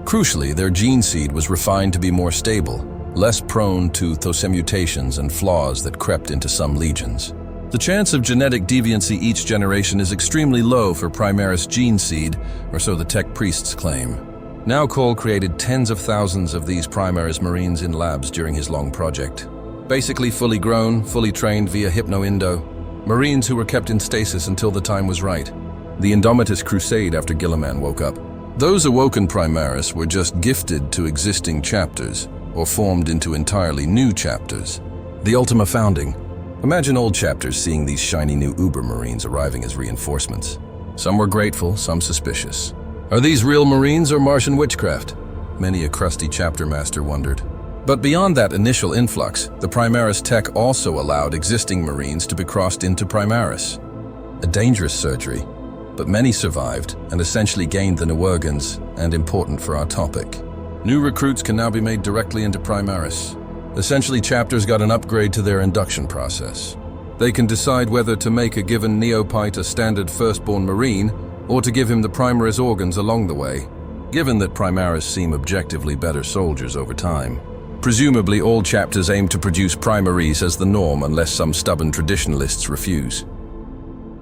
Crucially, their gene seed was refined to be more stable, less prone to Thosem mutations and flaws that crept into some legions. The chance of genetic deviancy each generation is extremely low for Primaris gene seed, or so the tech priests claim. Now Cole created tens of thousands of these Primaris Marines in labs during his long project. Basically fully grown, fully trained via Hypno-Indo, Marines who were kept in stasis until the time was right. The Indomitus crusade after Gilliman woke up. Those awoken Primaris were just gifted to existing chapters, or formed into entirely new chapters. The Ultima founding. Imagine old chapters seeing these shiny new Uber Marines arriving as reinforcements. Some were grateful, some suspicious. Are these real Marines or Martian witchcraft? Many a crusty chapter master wondered. But beyond that initial influx, the Primaris tech also allowed existing Marines to be crossed into Primaris. A dangerous surgery, but many survived and essentially gained the Nuergans, and important for our topic. New recruits can now be made directly into Primaris. Essentially, chapters got an upgrade to their induction process. They can decide whether to make a given neophyte a standard firstborn Marine, or to give him the Primaris organs along the way, given that Primaris seem objectively better soldiers over time. Presumably, all chapters aim to produce Primaris as the norm unless some stubborn traditionalists refuse.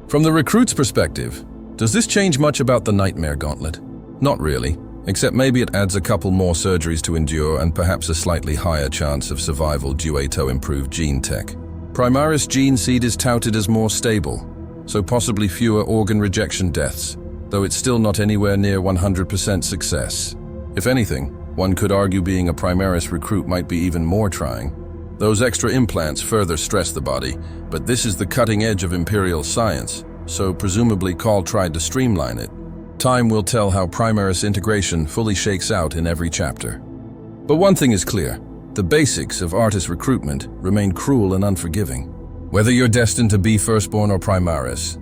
From the recruit's perspective, does this change much about the Nightmare Gauntlet? Not really, except maybe it adds a couple more surgeries to endure and perhaps a slightly higher chance of survival due to improved gene tech. Primaris gene seed is touted as more stable, so possibly fewer organ rejection deaths, though it's still not anywhere near 100% success. If anything, one could argue being a Primaris recruit might be even more trying. Those extra implants further stress the body, but this is the cutting edge of Imperial science, so presumably Call tried to streamline it. Time will tell how Primaris integration fully shakes out in every chapter. But one thing is clear, the basics of artist recruitment remain cruel and unforgiving. Whether you're destined to be firstborn or Primaris,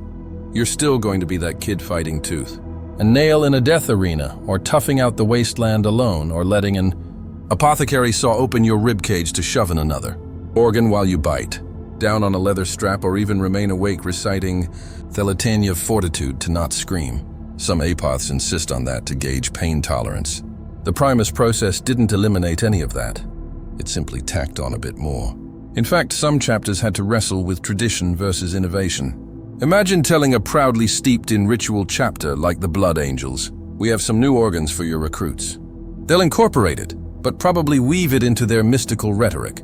you're still going to be that kid fighting tooth. A nail in a death arena, or toughing out the wasteland alone, or letting an apothecary saw open your ribcage to shove in another. Organ while you bite, down on a leather strap, or even remain awake reciting Thelatania Fortitude to not scream. Some apoths insist on that to gauge pain tolerance. The Primus process didn't eliminate any of that. It simply tacked on a bit more. In fact, some chapters had to wrestle with tradition versus innovation. Imagine telling a proudly steeped in ritual chapter like the Blood Angels, "We have some new organs for your recruits." They'll incorporate it, but probably weave it into their mystical rhetoric.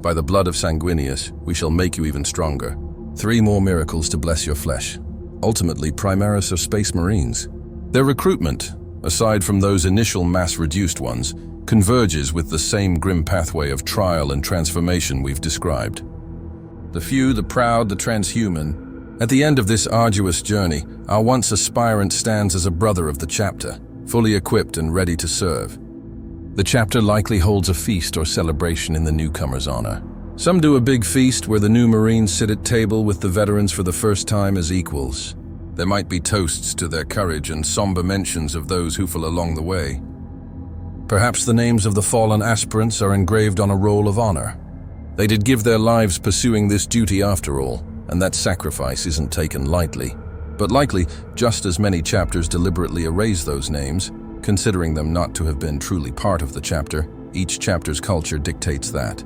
"By the blood of Sanguinius, we shall make you even stronger. 3 more miracles to bless your flesh." Ultimately, Primaris are Space Marines. Their recruitment, aside from those initial mass-reduced ones, converges with the same grim pathway of trial and transformation we've described. The few, the proud, the transhuman. At the end of this arduous journey, our once aspirant stands as a brother of the chapter, fully equipped and ready to serve. The chapter likely holds a feast or celebration in the newcomer's honor. Some do a big feast where the new Marines sit at table with the veterans for the first time as equals. There might be toasts to their courage and somber mentions of those who fell along the way. Perhaps the names of the fallen aspirants are engraved on a roll of honor. They did give their lives pursuing this duty after all, and that sacrifice isn't taken lightly. But likely, just as many chapters deliberately erase those names, considering them not to have been truly part of the chapter. Each chapter's culture dictates that.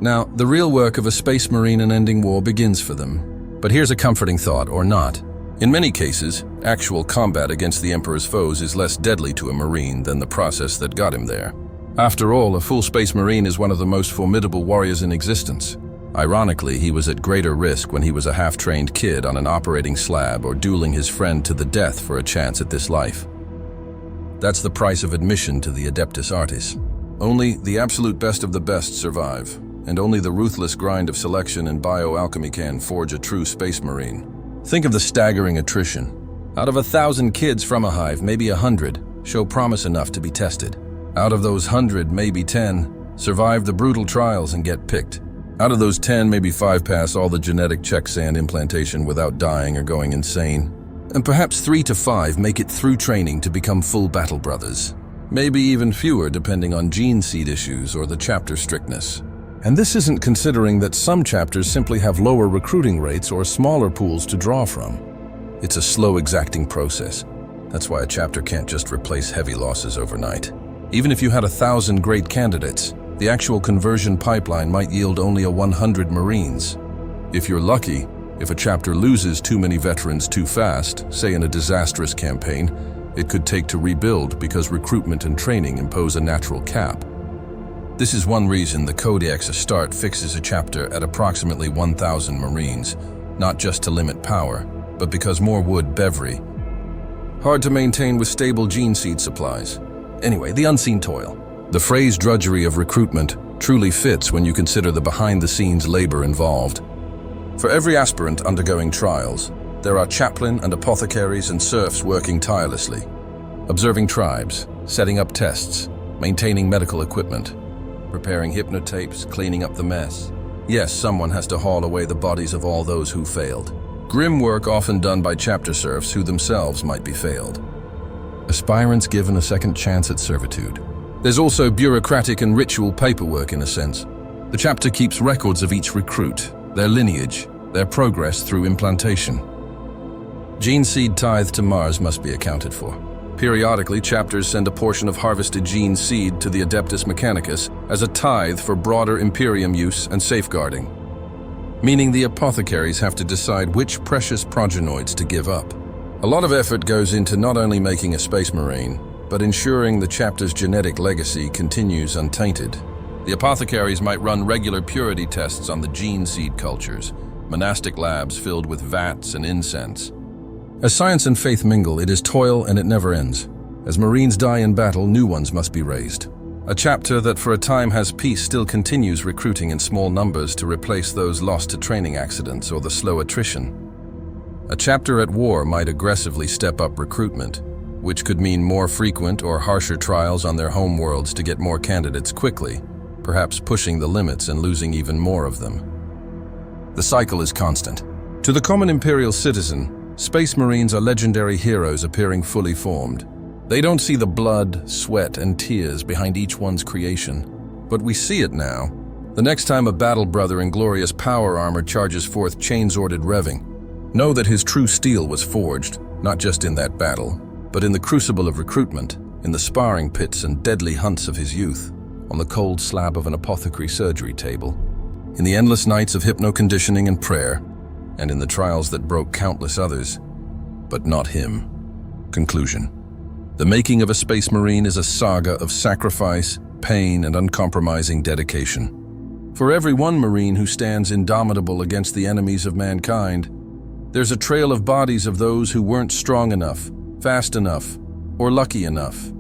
Now, the real work of a Space Marine in ending war begins for them. But here's a comforting thought, or not. In many cases, actual combat against the Emperor's foes is less deadly to a Marine than the process that got him there. After all, a full Space Marine is one of the most formidable warriors in existence. Ironically, he was at greater risk when he was a half-trained kid on an operating slab or dueling his friend to the death for a chance at this life. That's the price of admission to the Adeptus Artis. Only the absolute best of the best survive, and only the ruthless grind of selection and bioalchemy can forge a true Space Marine. Think of the staggering attrition. Out of 1,000 kids from a hive, maybe 100 show promise enough to be tested. Out of those 100, maybe 10 survive the brutal trials and get picked. Out of those 10, maybe 5 pass all the genetic checks and implantation without dying or going insane. And perhaps 3 to 5 make it through training to become full battle brothers. Maybe even fewer depending on gene seed issues or the chapter strictness. And this isn't considering that some chapters simply have lower recruiting rates or smaller pools to draw from. It's a slow, exacting process. That's why a chapter can't just replace heavy losses overnight. Even if you had 1,000 great candidates, the actual conversion pipeline might yield only 100 Marines. If you're lucky, if a chapter loses too many veterans too fast, say in a disastrous campaign, it could take to rebuild because recruitment and training impose a natural cap. This is one reason the Codex Astarte fixes a chapter at approximately 1,000 Marines, not just to limit power, but because more would beverly. Hard to maintain with stable gene seed supplies. Anyway, the unseen toil. The phrase drudgery of recruitment truly fits when you consider the behind-the-scenes labor involved. For every aspirant undergoing trials, there are chaplain and apothecaries and serfs working tirelessly, observing tribes, setting up tests, maintaining medical equipment, preparing hypnotapes, cleaning up the mess. Yes, someone has to haul away the bodies of all those who failed. Grim work often done by chapter serfs who themselves might be failed. Aspirants given a second chance at servitude. There's also bureaucratic and ritual paperwork in a sense. The chapter keeps records of each recruit, their lineage, their progress through implantation. Gene seed tithe to Mars must be accounted for. Periodically, chapters send a portion of harvested gene seed to the Adeptus Mechanicus as a tithe for broader Imperium use and safeguarding, meaning the apothecaries have to decide which precious progenoids to give up. A lot of effort goes into not only making a Space Marine, but ensuring the chapter's genetic legacy continues untainted. The apothecaries might run regular purity tests on the gene seed cultures, monastic labs filled with vats and incense. As science and faith mingle, it is toil and it never ends. As Marines die in battle, new ones must be raised. A chapter that for a time has peace still continues recruiting in small numbers to replace those lost to training accidents or the slow attrition. A chapter at war might aggressively step up recruitment, which could mean more frequent or harsher trials on their home worlds to get more candidates quickly, perhaps pushing the limits and losing even more of them. The cycle is constant. To the common Imperial citizen, Space Marines are legendary heroes appearing fully formed. They don't see the blood, sweat, and tears behind each one's creation, but we see it now. The next time a battle brother in glorious power armor charges forth chain-sworded revving, know that his true steel was forged, not just in that battle, but in the crucible of recruitment, in the sparring pits and deadly hunts of his youth, on the cold slab of an apothecary surgery table, in the endless nights of hypno-conditioning and prayer, and in the trials that broke countless others, but not him. Conclusion. The making of a Space Marine is a saga of sacrifice, pain, and uncompromising dedication. For every one Marine who stands indomitable against the enemies of mankind, there's a trail of bodies of those who weren't strong enough, fast enough, or lucky enough,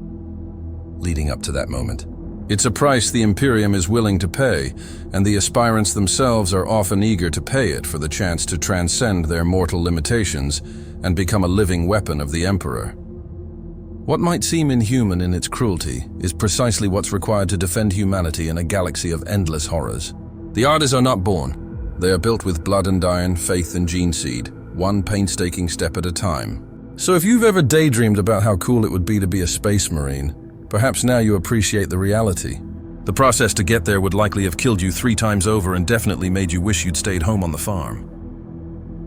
leading up to that moment. It's a price the Imperium is willing to pay, and the aspirants themselves are often eager to pay it for the chance to transcend their mortal limitations and become a living weapon of the Emperor. What might seem inhuman in its cruelty is precisely what's required to defend humanity in a galaxy of endless horrors. The artists are not born. They are built with blood and iron, faith and gene seed, one painstaking step at a time. So if you've ever daydreamed about how cool it would be to be a space marine, perhaps now you appreciate the reality. The process to get there would likely have killed you 3 times over and definitely made you wish you'd stayed home on the farm.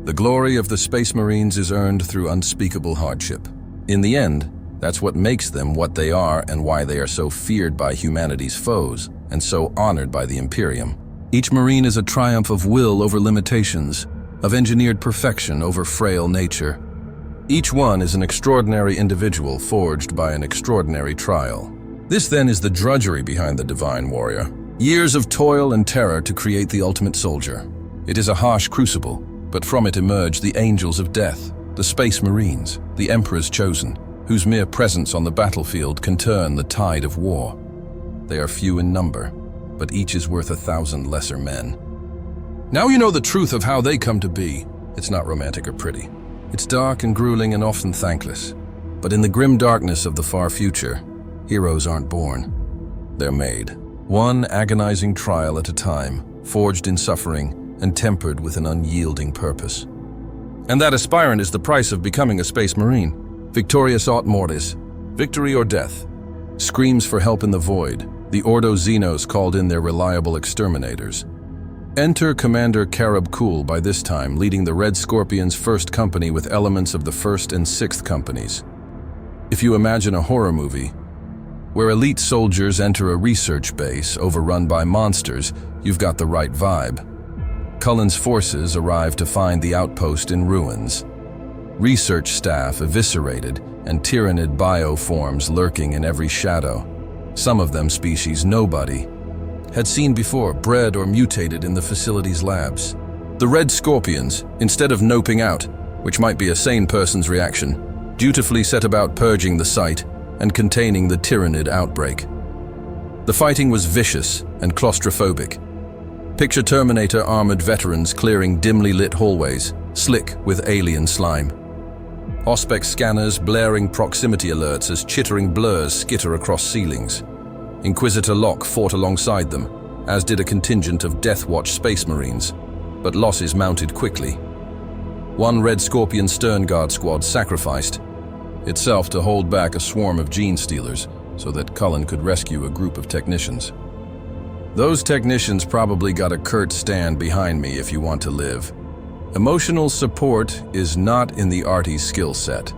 The glory of the Space Marines is earned through unspeakable hardship. In the end, that's what makes them what they are and why they are so feared by humanity's foes and so honored by the Imperium. Each Marine is a triumph of will over limitations, of engineered perfection over frail nature. Each one is an extraordinary individual forged by an extraordinary trial. This then is the drudgery behind the Divine Warrior. Years of toil and terror to create the ultimate soldier. It is a harsh crucible, but from it emerge the angels of death, the Space Marines, the Emperor's chosen, whose mere presence on the battlefield can turn the tide of war. They are few in number, but each is worth 1,000 lesser men. Now you know the truth of how they come to be. It's not romantic or pretty. It's dark and grueling and often thankless. But in the grim darkness of the far future, heroes aren't born. They're made. One agonizing trial at a time, forged in suffering and tempered with an unyielding purpose. And that aspirant is the price of becoming a Space Marine. Victorious aut mortis, victory or death. Screams for help in the void. The Ordo Xenos called in their reliable exterminators. Enter Commander Karab Kul, by this time leading the Red Scorpion's 1st Company with elements of the 1st and 6th Companies. If you imagine a horror movie, where elite soldiers enter a research base overrun by monsters, you've got the right vibe. Cullen's forces arrive to find the outpost in ruins. Research staff eviscerated and tyrannid bioforms lurking in every shadow. Some of them species nobody had seen before, bred or mutated in the facility's labs. The Red Scorpions, instead of noping out, which might be a sane person's reaction, dutifully set about purging the site and containing the tyrannid outbreak. The fighting was vicious and claustrophobic. Picture Terminator armored veterans clearing dimly lit hallways, slick with alien slime. Auspex scanners blaring proximity alerts as chittering blurs skitter across ceilings. Inquisitor Locke fought alongside them, as did a contingent of Death Watch Space Marines, but losses mounted quickly. One Red Scorpion Stern Guard squad sacrificed itself to hold back a swarm of gene stealers so that Cullen could rescue a group of technicians. Those technicians probably got a curt stand behind me if you want to live. Emotional support is not in the arty's skill set.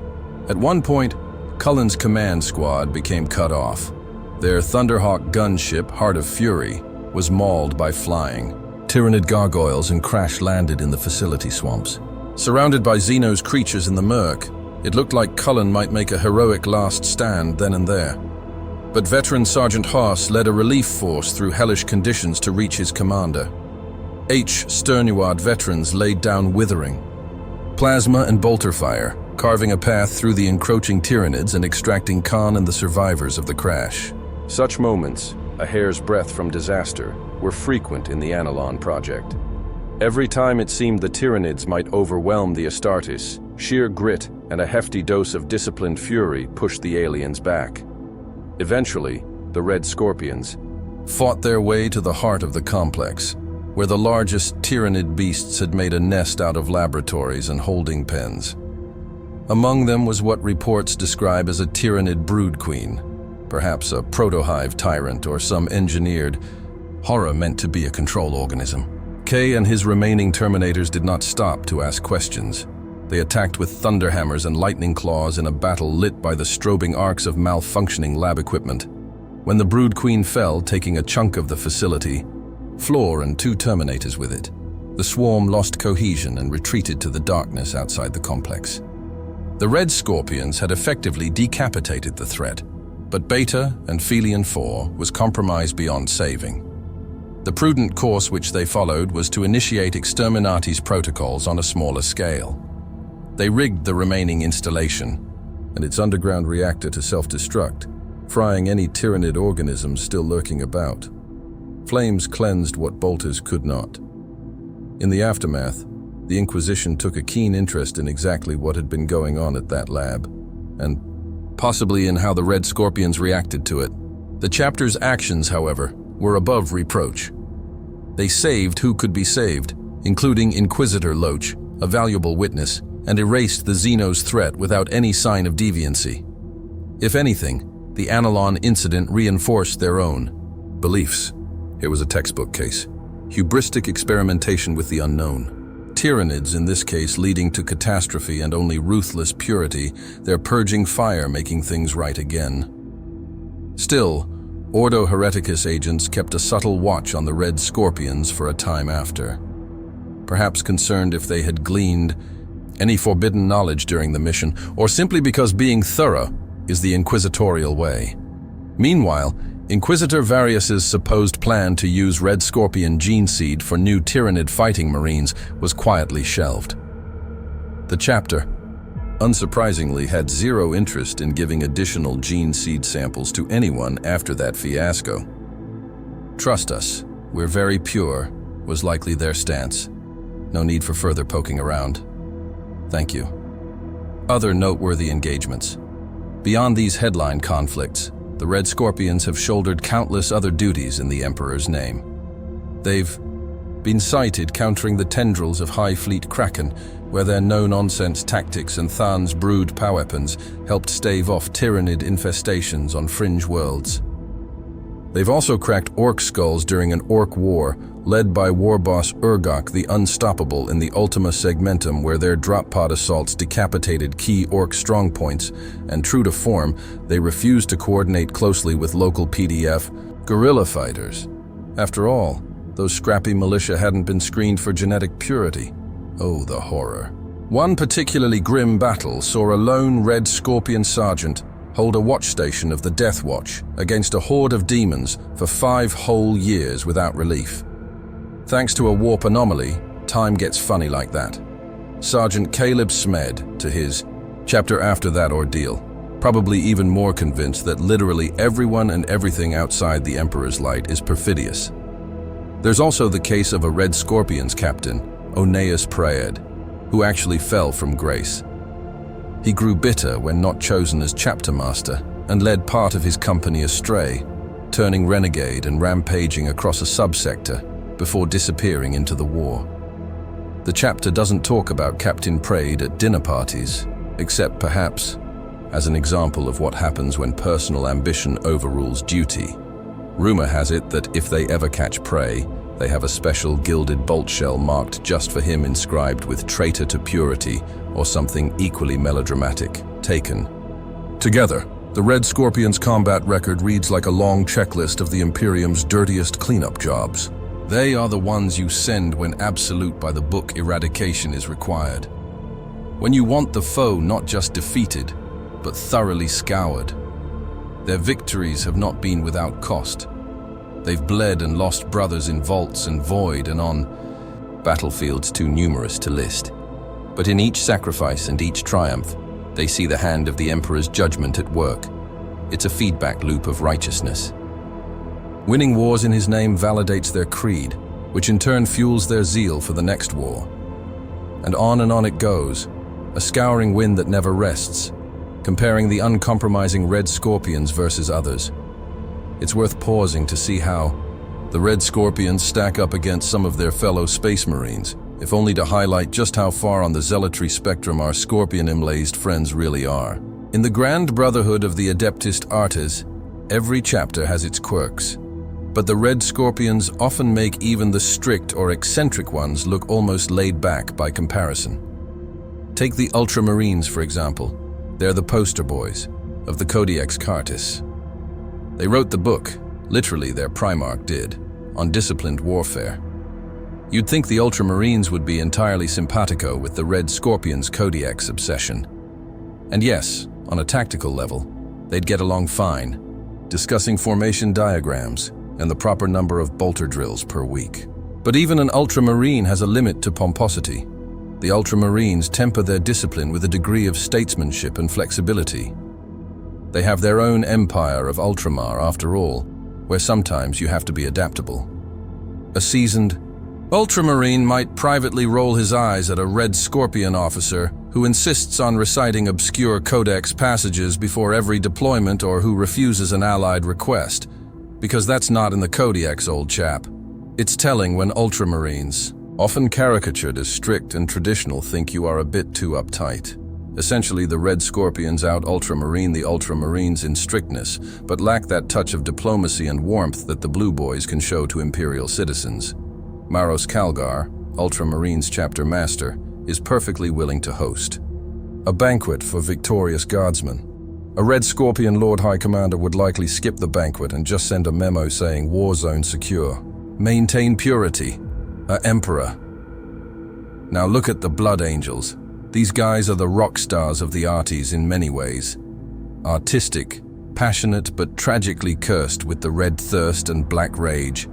At one point, Cullen's command squad became cut off. Their Thunderhawk gunship, Heart of Fury, was mauled by flying tyrannid gargoyles and crash-landed in the facility swamps. Surrounded by Xenos creatures in the murk, it looked like Cullen might make a heroic last stand then and there. But veteran Sergeant Haas led a relief force through hellish conditions to reach his commander. Sternuad veterans laid down withering. Plasma and bolter fire, carving a path through the encroaching tyrannids and extracting Khan and the survivors of the crash. Such moments, a hair's breadth from disaster, were frequent in the Analon project. Every time it seemed the tyrannids might overwhelm the Astartes, sheer grit and a hefty dose of disciplined fury pushed the aliens back. Eventually, the Red Scorpions fought their way to the heart of the complex, where the largest tyrannid beasts had made a nest out of laboratories and holding pens. Among them was what reports describe as a tyrannid brood queen, perhaps a protohive tyrant or some engineered horror meant to be a control organism. Kay and his remaining Terminators did not stop to ask questions. They attacked with thunderhammers and lightning claws in a battle lit by the strobing arcs of malfunctioning lab equipment. When the brood queen fell, taking a chunk of the facility, Floor and 2 Terminators with it, the swarm lost cohesion and retreated to the darkness outside the complex. The Red Scorpions had effectively decapitated the threat, but Beta and Felion 4 was compromised beyond saving. The prudent course which they followed was to initiate Exterminatis protocols on a smaller scale. They rigged the remaining installation and its underground reactor to self-destruct, frying any tyrannid organisms still lurking about. Flames cleansed what bolters could not. In the aftermath, the Inquisition took a keen interest in exactly what had been going on at that lab, and possibly in how the Red Scorpions reacted to it. The chapter's actions, however, were above reproach. They saved who could be saved, including Inquisitor Loach, a valuable witness, and erased the Xenos' threat without any sign of deviancy. If anything, the Anilon incident reinforced their own beliefs. It was a textbook case. Hubristic experimentation with the unknown. Tyranids, in this case, leading to catastrophe and only ruthless purity, their purging fire making things right again. Still, Ordo Hereticus agents kept a subtle watch on the Red Scorpions for a time after. Perhaps concerned if they had gleaned any forbidden knowledge during the mission, or simply because being thorough is the inquisitorial way. Meanwhile, Inquisitor Varius's supposed plan to use Red Scorpion gene seed for new Tyranid fighting marines was quietly shelved. The chapter, unsurprisingly, had zero interest in giving additional gene seed samples to anyone after that fiasco. "Trust us, we're very pure," was likely their stance. No need for further poking around. Thank you. Other noteworthy engagements. Beyond these headline conflicts, the Red Scorpions have shouldered countless other duties in the Emperor's name. They've been cited countering the tendrils of High Fleet Kraken, where their no-nonsense tactics and Than's brood power weapons helped stave off Tyranid infestations on fringe worlds. They've also cracked orc skulls during an orc war, led by war boss Urgok the Unstoppable in the Ultima Segmentum, where their drop pod assaults decapitated key orc strongpoints, and true to form, they refused to coordinate closely with local PDF guerrilla fighters. After all, those scrappy militia hadn't been screened for genetic purity. Oh, the horror. One particularly grim battle saw a lone Red Scorpion sergeant hold a watch station of the Death Watch against a horde of demons for 5 whole years without relief. Thanks to a warp anomaly, time gets funny like that. Sergeant Caleb Smed, to his chapter after that ordeal, probably even more convinced that literally everyone and everything outside the Emperor's light is perfidious. There's also the case of a Red Scorpions captain, Oneus Praed, who actually fell from grace. He grew bitter when not chosen as chapter master and led part of his company astray, turning renegade and rampaging across a subsector before disappearing into the war. The chapter doesn't talk about Captain Praed at dinner parties, except perhaps as an example of what happens when personal ambition overrules duty. Rumor has it that if they ever catch prey, they have a special gilded bolt shell marked just for him inscribed with "Traitor to Purity" or something equally melodramatic, taken. Together, the Red Scorpions' combat record reads like a long checklist of the Imperium's dirtiest cleanup jobs. They are the ones you send when absolute by-the-book eradication is required. When you want the foe not just defeated, but thoroughly scoured. Their victories have not been without cost. They've bled and lost brothers in vaults and void and on battlefields too numerous to list. But in each sacrifice and each triumph, they see the hand of the Emperor's judgment at work. It's a feedback loop of righteousness. Winning wars in his name validates their creed, which in turn fuels their zeal for the next war. And on it goes, a scouring wind that never rests, comparing the uncompromising Red Scorpions versus others. It's worth pausing to see how the Red Scorpions stack up against some of their fellow Space Marines, if only to highlight just how far on the zealotry spectrum our Scorpion-emblazed friends really are. In the Grand Brotherhood of the Adeptist Artes, every chapter has its quirks, but the Red Scorpions often make even the strict or eccentric ones look almost laid back by comparison. Take the Ultramarines, for example. They're the poster boys of the Codex Cartus. They wrote the book, literally their Primarch did, on disciplined warfare. You'd think the Ultramarines would be entirely simpatico with the Red Scorpions' Codex obsession. And yes, on a tactical level, they'd get along fine, discussing formation diagrams and the proper number of bolter drills per week. But even an Ultramarine has a limit to pomposity. The Ultramarines temper their discipline with a degree of statesmanship and flexibility. They have their own empire of Ultramar, after all, where sometimes you have to be adaptable. A seasoned Ultramarine might privately roll his eyes at a Red Scorpion officer who insists on reciting obscure codex passages before every deployment or who refuses an allied request, because that's not in the codex, old chap. It's telling when ultramarines, often caricatured as strict and traditional, think you are a bit too uptight. Essentially, the Red Scorpions out-ultramarine the ultramarines in strictness, but lack that touch of diplomacy and warmth that the Blue Boys can show to Imperial citizens. Maros Kalgar, Ultramarines chapter master, is perfectly willing to host a banquet for victorious guardsmen. A Red Scorpion Lord High Commander would likely skip the banquet and just send a memo saying war zone secure. Maintain purity. Emperor. Now look at the Blood Angels. These guys are the rock stars of the arties in many ways. Artistic, passionate but tragically cursed with the red thirst and black rage.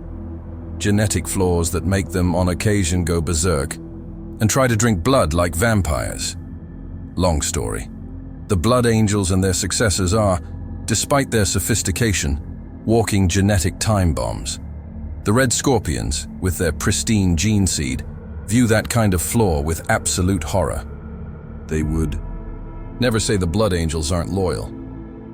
Genetic flaws that make them on occasion go berserk and try to drink blood like vampires. Long story. The Blood Angels and their successors are, despite their sophistication, walking genetic time bombs. The Red Scorpions, with their pristine gene seed, view that kind of flaw with absolute horror. They would never say the Blood Angels aren't loyal.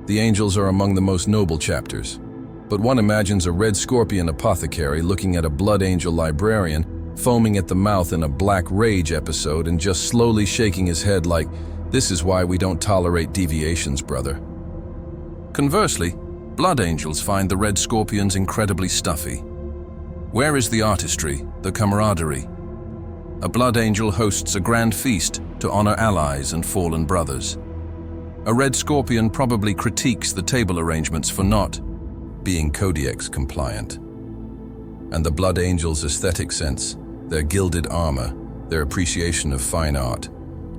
The Angels are among the most noble chapters. But one imagines a Red Scorpion apothecary looking at a Blood Angel librarian, foaming at the mouth in a Black Rage episode and just slowly shaking his head like, "This is why we don't tolerate deviations, brother." Conversely, Blood Angels find the Red Scorpions incredibly stuffy. Where is the artistry, the camaraderie? A Blood Angel hosts a grand feast to honor allies and fallen brothers. A Red Scorpion probably critiques the table arrangements for not being Codex compliant. And the Blood Angels' aesthetic sense, their gilded armor, their appreciation of fine art,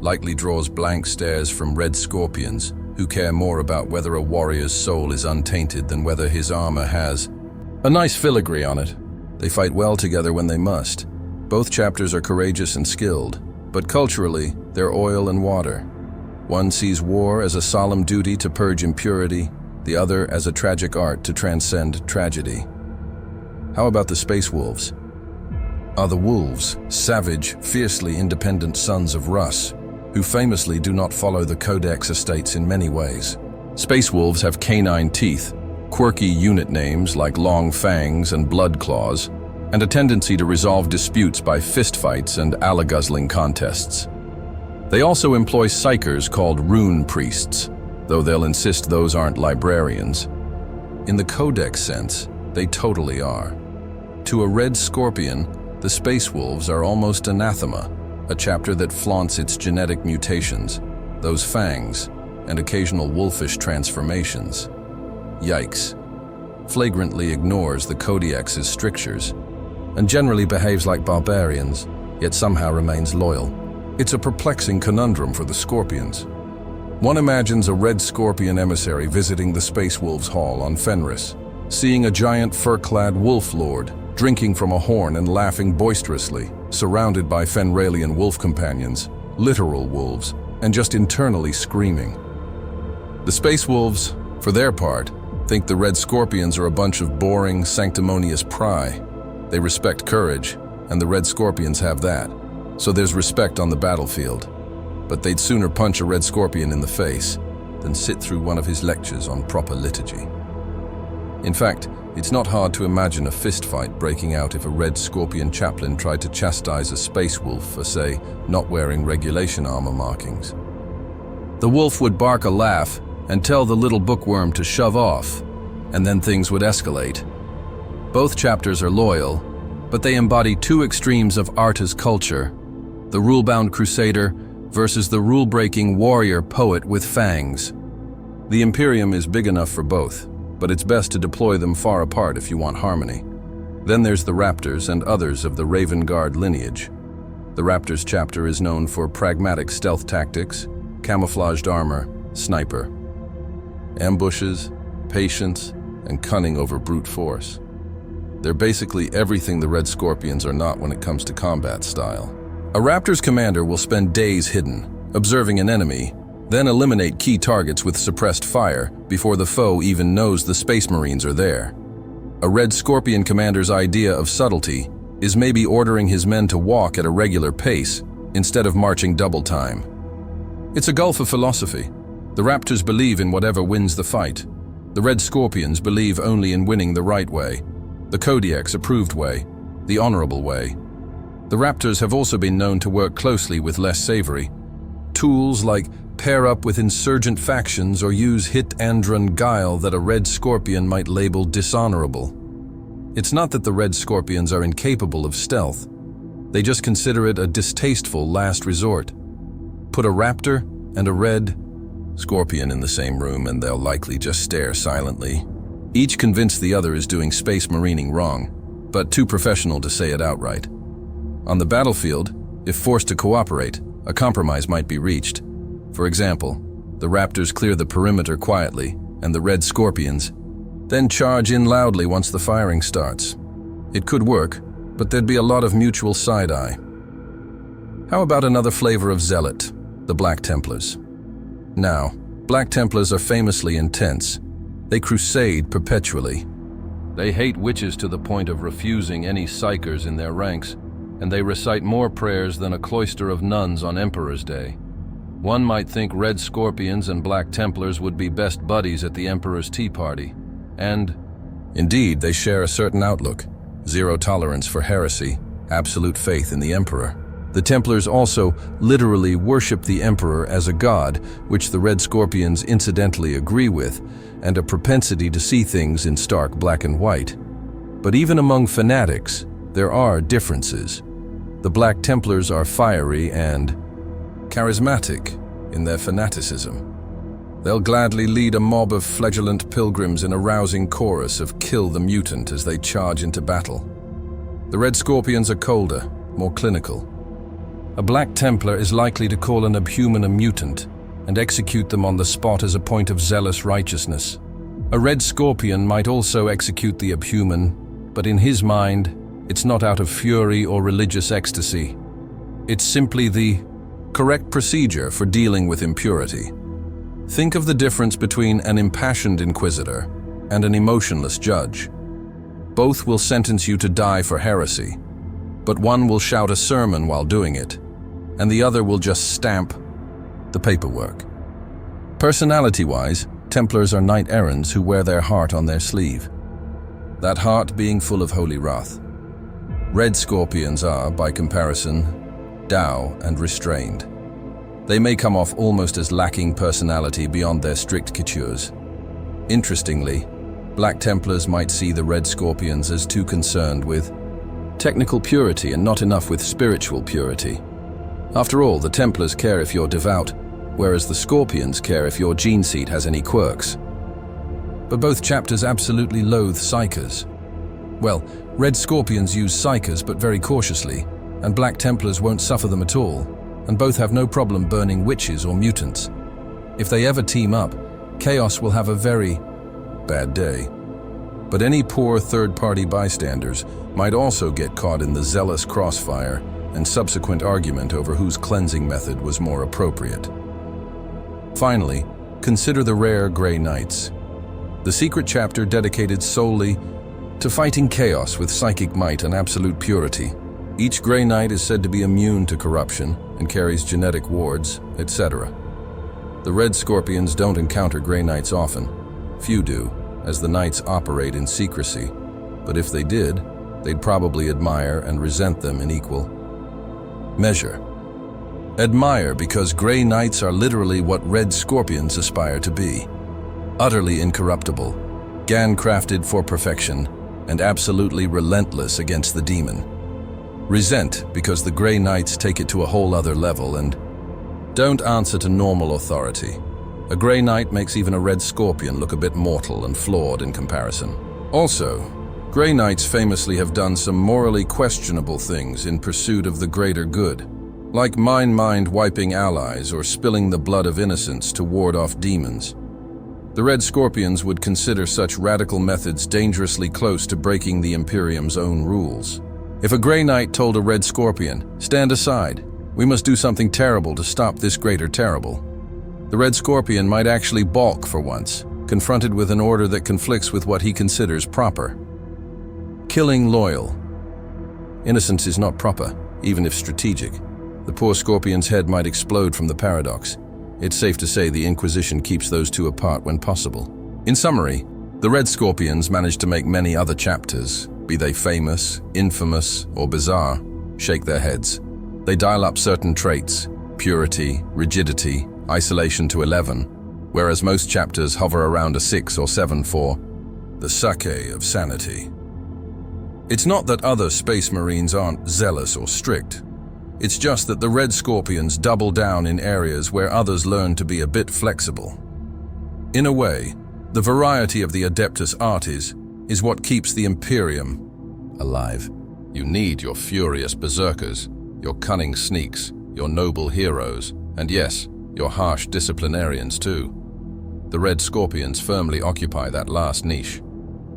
likely draws blank stares from Red Scorpions who care more about whether a warrior's soul is untainted than whether his armor has a nice filigree on it. They fight well together when they must. Both chapters are courageous and skilled, but culturally, they're oil and water. One sees war as a solemn duty to purge impurity, the other as a tragic art to transcend tragedy. How about the Space Wolves? Are the wolves savage, fiercely independent sons of Russ, who famously do not follow the Codex estates in many ways? Space Wolves have canine teeth, quirky unit names like Long Fangs and Blood Claws, and a tendency to resolve disputes by fistfights and alla-guzzling contests. They also employ psychers called rune priests, though they'll insist those aren't librarians. In the Codex sense, they totally are. To a Red Scorpion, the Space Wolves are almost anathema, a chapter that flaunts its genetic mutations, those fangs, and occasional wolfish transformations. Yikes. Flagrantly ignores the Codex's strictures, and generally behaves like barbarians, yet somehow remains loyal. It's a perplexing conundrum for the Scorpions. One imagines a Red Scorpion emissary visiting the Space Wolves Hall on Fenris, seeing a giant fur-clad wolf lord, drinking from a horn and laughing boisterously, surrounded by Fenralian wolf companions, literal wolves, and just internally screaming. The Space Wolves, for their part, think the Red Scorpions are a bunch of boring, sanctimonious pry. They respect courage, and the Red Scorpions have that. So there's respect on the battlefield. But they'd sooner punch a Red Scorpion in the face than sit through one of his lectures on proper liturgy. In fact, it's not hard to imagine a fistfight breaking out if a Red Scorpion chaplain tried to chastise a Space Wolf for, say, not wearing regulation armor markings. The wolf would bark a laugh and tell the little bookworm to shove off, and then things would escalate. Both chapters are loyal, but they embody two extremes of Arta's culture, the rule-bound crusader versus the rule-breaking warrior poet with fangs. The Imperium is big enough for both, but it's best to deploy them far apart if you want harmony. Then there's the Raptors and others of the Raven Guard lineage. The Raptors chapter is known for pragmatic stealth tactics, camouflaged armor, sniper, ambushes, patience, and cunning over brute force. They're basically everything the Red Scorpions are not when it comes to combat style. A Raptor's commander will spend days hidden, observing an enemy, then eliminate key targets with suppressed fire before the foe even knows the Space Marines are there. A Red Scorpion commander's idea of subtlety is maybe ordering his men to walk at a regular pace instead of marching double time. It's a gulf of philosophy. The Raptors believe in whatever wins the fight. The Red Scorpions believe only in winning the right way, the Codex-approved way, the honorable way. The Raptors have also been known to work closely with less savory tools like pair up with insurgent factions or use hit and run guile that a Red Scorpion might label dishonorable. It's not that the Red Scorpions are incapable of stealth. They just consider it a distasteful last resort. Put a Raptor and a Red Scorpion in the same room and they'll likely just stare silently, each convinced the other is doing space marining wrong, but too professional to say it outright. On the battlefield, if forced to cooperate, a compromise might be reached. For example, the Raptors clear the perimeter quietly, and the Red Scorpions then charge in loudly once the firing starts. It could work, but there'd be a lot of mutual side-eye. How about another flavor of zealot, the Black Templars? Now, Black Templars are famously intense. They crusade perpetually. They hate witches to the point of refusing any psychers in their ranks, and they recite more prayers than a cloister of nuns on Emperor's Day. One might think Red Scorpions and Black Templars would be best buddies at the Emperor's tea party. And indeed, they share a certain outlook: zero tolerance for heresy, absolute faith in the Emperor. The Templars also literally worship the Emperor as a god, which the Red Scorpions incidentally agree with, and a propensity to see things in stark black and white. But even among fanatics, there are differences. The Black Templars are fiery and charismatic in their fanaticism. They'll gladly lead a mob of flagellant pilgrims in a rousing chorus of "Kill the Mutant" as they charge into battle. The Red Scorpions are colder, more clinical. A Black Templar is likely to call an abhuman a mutant and execute them on the spot as a point of zealous righteousness. A Red Scorpion might also execute the abhuman, but in his mind, it's not out of fury or religious ecstasy. It's simply the correct procedure for dealing with impurity. Think of the difference between an impassioned inquisitor and an emotionless judge. Both will sentence you to die for heresy, but one will shout a sermon while doing it, and the other will just stamp the paperwork. Personality-wise, Templars are knight-errants who wear their heart on their sleeve, that heart being full of holy wrath. Red Scorpions are, by comparison, dour and restrained. They may come off almost as lacking personality beyond their strict coutures. Interestingly, Black Templars might see the Red Scorpions as too concerned with technical purity and not enough with spiritual purity. After all, the Templars care if you're devout, whereas the Scorpions care if your gene seed has any quirks. But both chapters absolutely loathe psychers. Well, Red Scorpions use psychers but very cautiously, and Black Templars won't suffer them at all, and both have no problem burning witches or mutants. If they ever team up, Chaos will have a very bad day. But any poor third-party bystanders might also get caught in the zealous crossfire and subsequent argument over whose cleansing method was more appropriate. Finally, consider the rare Grey Knights, the secret chapter dedicated solely to fighting chaos with psychic might and absolute purity. Each Grey Knight is said to be immune to corruption and carries genetic wards, etc. The Red Scorpions don't encounter Grey Knights often. Few do, as the Knights operate in secrecy. But if they did, they'd probably admire and resent them in equal measure. Admire because Grey Knights are literally what Red Scorpions aspire to be. Utterly incorruptible, GAN-crafted for perfection, and absolutely relentless against the demon. Resent because the Grey Knights take it to a whole other level and don't answer to normal authority. A Grey Knight makes even a Red Scorpion look a bit mortal and flawed in comparison. Also, Grey Knights famously have done some morally questionable things in pursuit of the greater good, like mind-wiping allies or spilling the blood of innocents to ward off demons. The Red Scorpions would consider such radical methods dangerously close to breaking the Imperium's own rules. If a Grey Knight told a Red Scorpion, "Stand aside, we must do something terrible to stop this greater terrible," the Red Scorpion might actually balk for once, confronted with an order that conflicts with what he considers proper. Killing loyal. Innocence is not proper, even if strategic. The poor Scorpion's head might explode from the paradox. it's safe to say the Inquisition keeps those two apart when possible. In summary, the Red Scorpions managed to make many other chapters, be they famous, infamous, or bizarre, shake their heads. They dial up certain traits, purity, rigidity, isolation to 11, whereas most chapters hover around a 6 or 7 for the sake of sanity. It's not that other Space Marines aren't zealous or strict. It's just that the Red Scorpions double down in areas where others learn to be a bit flexible. In a way, the variety of the Adeptus Artis is what keeps the Imperium alive. You need your furious berserkers, your cunning sneaks, your noble heroes, and yes, your harsh disciplinarians too. The Red Scorpions firmly occupy that last niche.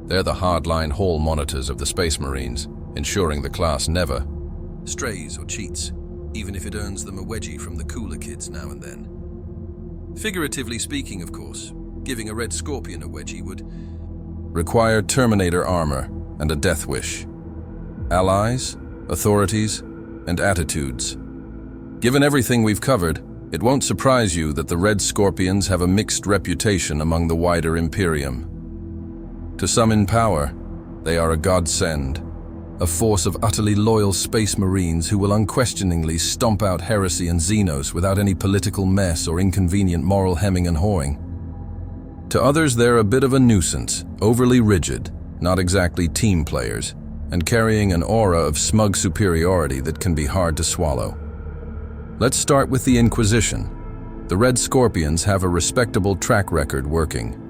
They're the hardline hall monitors of the Space Marines, ensuring the class never strays or cheats, even if it earns them a wedgie from the cooler kids now and then. Figuratively speaking, of course, giving a Red Scorpion a wedgie would require Terminator armor and a death wish. Allies, authorities, and attitudes. Given everything we've covered, it won't surprise you that the Red Scorpions have a mixed reputation among the wider Imperium. To some in power, they are a godsend, a force of utterly loyal Space Marines who will unquestioningly stomp out heresy and Xenos without any political mess or inconvenient moral hemming and hawing. To others, they're a bit of a nuisance, overly rigid, not exactly team players, and carrying an aura of smug superiority that can be hard to swallow. Let's start with the Inquisition. The Red Scorpions have a respectable track record working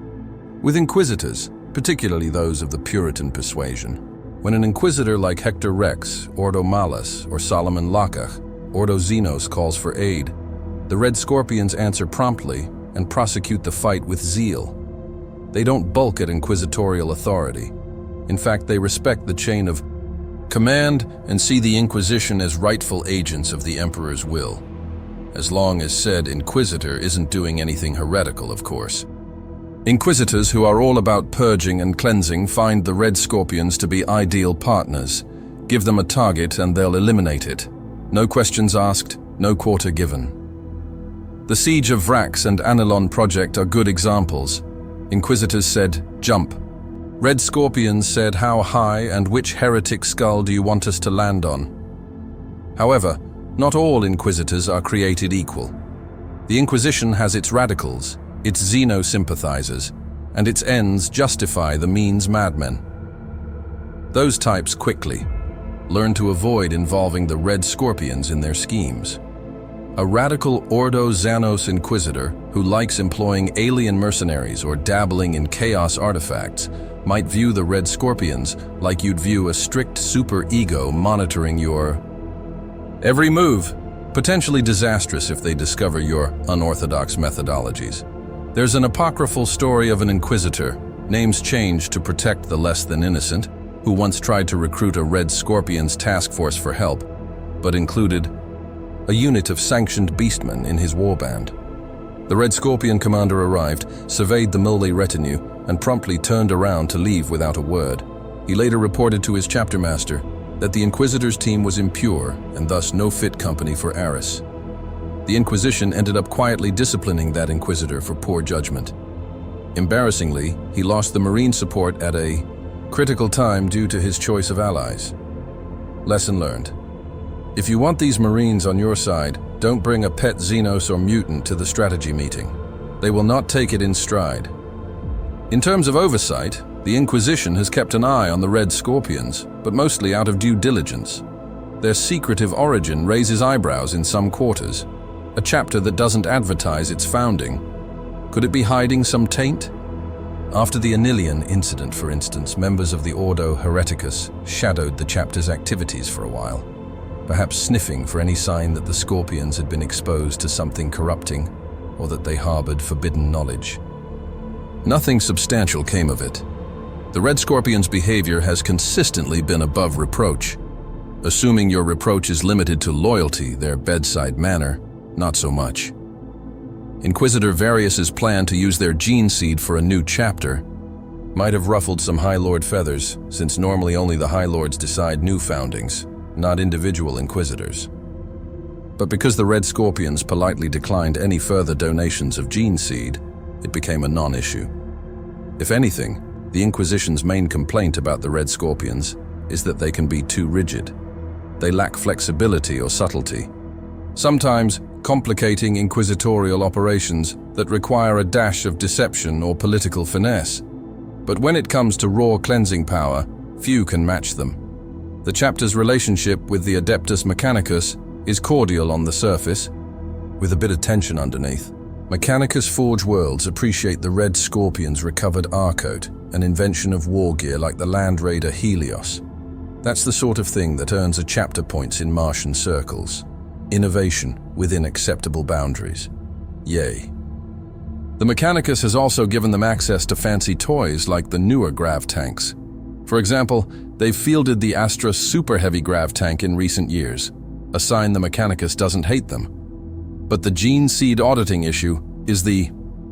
with Inquisitors, particularly those of the Puritan persuasion. When an Inquisitor like Hector Rex, Ordo Malus, or Solomon Lacach, Ordo Xenos calls for aid, the Red Scorpions answer promptly and prosecute the fight with zeal. They don't bulk at inquisitorial authority. In fact, they respect the chain of command and see the Inquisition as rightful agents of the Emperor's will. As long as said Inquisitor isn't doing anything heretical, of course. Inquisitors who are all about purging and cleansing find the Red Scorpions to be ideal partners. Give them a target and they'll eliminate it. No questions asked, no quarter given. The Siege of Vrax and Anilon Project are good examples. Inquisitors said, jump. Red Scorpions said, how high and which heretic skull do you want us to land on? However, not all Inquisitors are created equal. The Inquisition has its radicals, its Xeno sympathizers, and its ends justify the means madmen. Those types quickly learn to avoid involving the Red Scorpions in their schemes. A radical Ordo Xanos Inquisitor who likes employing alien mercenaries or dabbling in chaos artifacts might view the Red Scorpions like you'd view a strict super-ego monitoring your every move, potentially disastrous if they discover your unorthodox methodologies. There's an apocryphal story of an Inquisitor, names changed to protect the less than innocent, who once tried to recruit a Red Scorpions task force for help, but included a unit of sanctioned beastmen in his warband. The Red Scorpion commander arrived, surveyed the Mully retinue, and promptly turned around to leave without a word. He later reported to his chapter master that the Inquisitor's team was impure and thus no fit company for Aris. The Inquisition ended up quietly disciplining that Inquisitor for poor judgment. Embarrassingly, he lost the Marine support at a critical time due to his choice of allies. Lesson learned. If you want these Marines on your side, don't bring a pet Xenos or mutant to the strategy meeting. They will not take it in stride. In terms of oversight, the Inquisition has kept an eye on the Red Scorpions, but mostly out of due diligence. Their secretive origin raises eyebrows in some quarters. A chapter that doesn't advertise its founding. Could it be hiding some taint? After the Anilian incident, for instance, members of the Ordo Hereticus shadowed the chapter's activities for a while, perhaps sniffing for any sign that the Scorpions had been exposed to something corrupting or that they harbored forbidden knowledge. Nothing substantial came of it. The Red Scorpions' behavior has consistently been above reproach. Assuming your reproach is limited to loyalty, their bedside manner, not so much. Inquisitor Varius's plan to use their gene seed for a new chapter might have ruffled some High Lord feathers, since normally only the High Lords decide new foundings, not individual Inquisitors. But because the Red Scorpions politely declined any further donations of gene seed, it became a non-issue. If anything, the Inquisition's main complaint about the Red Scorpions is that they can be too rigid. They lack flexibility or subtlety, sometimes complicating inquisitorial operations that require a dash of deception or political finesse. But when it comes to raw cleansing power, few can match them. The chapter's relationship with the Adeptus Mechanicus is cordial on the surface, with a bit of tension underneath. Mechanicus Forge Worlds appreciate the Red Scorpion's recovered R-coat, an invention of war gear like the Land Raider Helios. That's the sort of thing that earns a chapter points in Martian circles. Innovation within acceptable boundaries. Yay. The Mechanicus has also given them access to fancy toys like the newer grav tanks. For example, they've fielded the Astra Super Heavy grav tank in recent years, a sign the Mechanicus doesn't hate them. But the gene seed auditing issue is the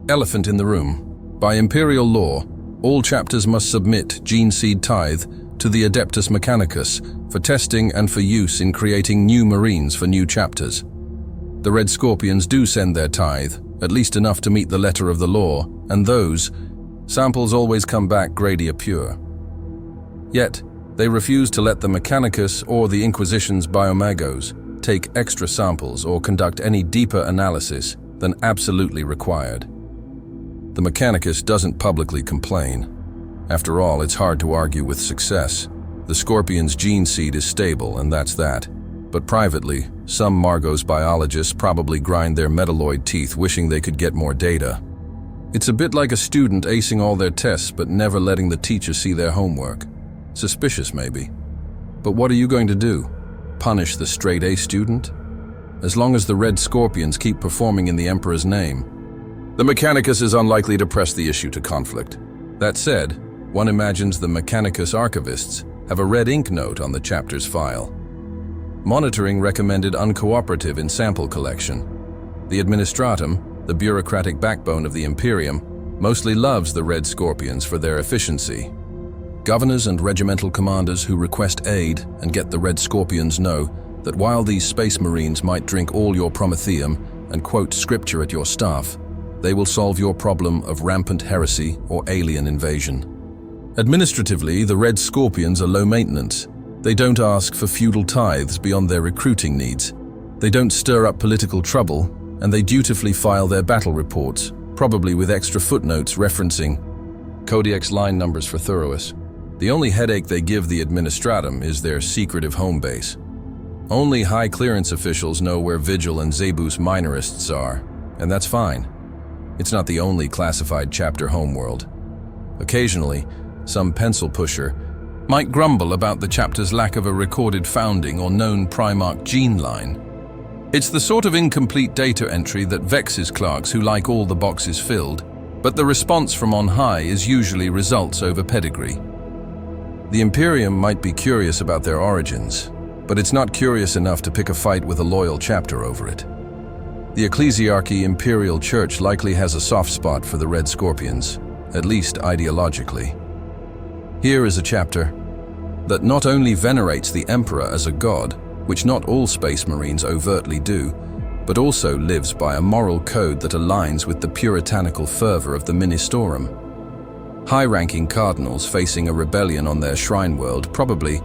elephant in the room. By Imperial law, all chapters must submit gene seed tithe to the Adeptus Mechanicus for testing and for use in creating new Marines for new chapters. The Red Scorpions do send their tithe, at least enough to meet the letter of the law, and those samples always come back Gradia pure. Yet, they refuse to let the Mechanicus or the Inquisition's biomagos take extra samples or conduct any deeper analysis than absolutely required. The Mechanicus doesn't publicly complain. After all, it's hard to argue with success. The Scorpion's gene seed is stable, and that's that. But privately, some Margos biologists probably grind their metalloid teeth wishing they could get more data. It's a bit like a student acing all their tests but never letting the teacher see their homework. Suspicious, maybe. But what are you going to do? Punish the straight-A student? As long as the Red Scorpions keep performing in the Emperor's name, the Mechanicus is unlikely to press the issue to conflict. That said, one imagines the Mechanicus archivists have a red ink note on the chapter's file. Monitoring recommended uncooperative in sample collection. The Administratum, the bureaucratic backbone of the Imperium, mostly loves the Red Scorpions for their efficiency. Governors and regimental commanders who request aid and get the Red Scorpions know that while these space marines might drink all your prometheum and quote scripture at your staff, they will solve your problem of rampant heresy or alien invasion. Administratively, the Red Scorpions are low maintenance. They don't ask for feudal tithes beyond their recruiting needs. They don't stir up political trouble, and they dutifully file their battle reports, probably with extra footnotes referencing Codex line numbers for thoroughness. The only headache they give the Administratum is their secretive home base. Only high-clearance officials know where Vigil and Zebus minorists are, and that's fine. It's not the only classified chapter homeworld. Occasionally, some pencil pusher might grumble about the chapter's lack of a recorded founding or known Primarch gene line. It's the sort of incomplete data entry that vexes clerks who like all the boxes filled, but the response from on high is usually results over pedigree. The Imperium might be curious about their origins, but it's not curious enough to pick a fight with a loyal chapter over it. The Ecclesiarchy Imperial Church likely has a soft spot for the Red Scorpions, at least ideologically. Here is a chapter that not only venerates the Emperor as a god, which not all Space Marines overtly do, but also lives by a moral code that aligns with the puritanical fervor of the Ministorum. High-ranking cardinals facing a rebellion on their shrine world probably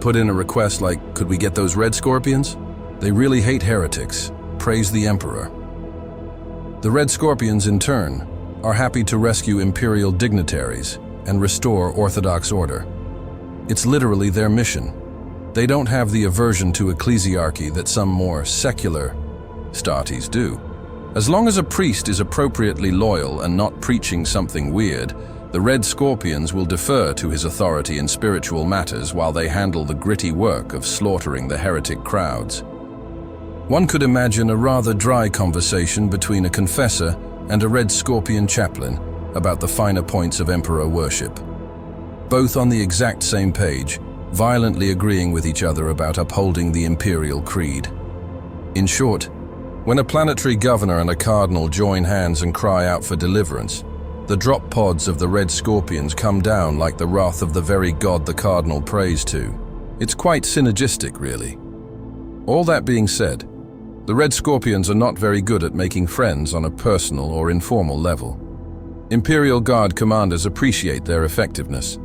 put in a request like, could we get those Red Scorpions? They really hate heretics. Praise the Emperor. The Red Scorpions, in turn, are happy to rescue Imperial dignitaries and restore Orthodox order. It's literally their mission. They don't have the aversion to ecclesiarchy that some more secular statis do. As long as a priest is appropriately loyal and not preaching something weird, the Red Scorpions will defer to his authority in spiritual matters while they handle the gritty work of slaughtering the heretic crowds. One could imagine a rather dry conversation between a confessor and a Red Scorpion chaplain about the finer points of Emperor worship. Both on the exact same page, violently agreeing with each other about upholding the Imperial Creed. In short, when a planetary governor and a cardinal join hands and cry out for deliverance, the drop pods of the Red Scorpions come down like the wrath of the very god the cardinal prays to. It's quite synergistic, really. All that being said, The Red Scorpions are not very good at making friends on a personal or informal level. Imperial Guard commanders appreciate their effectiveness,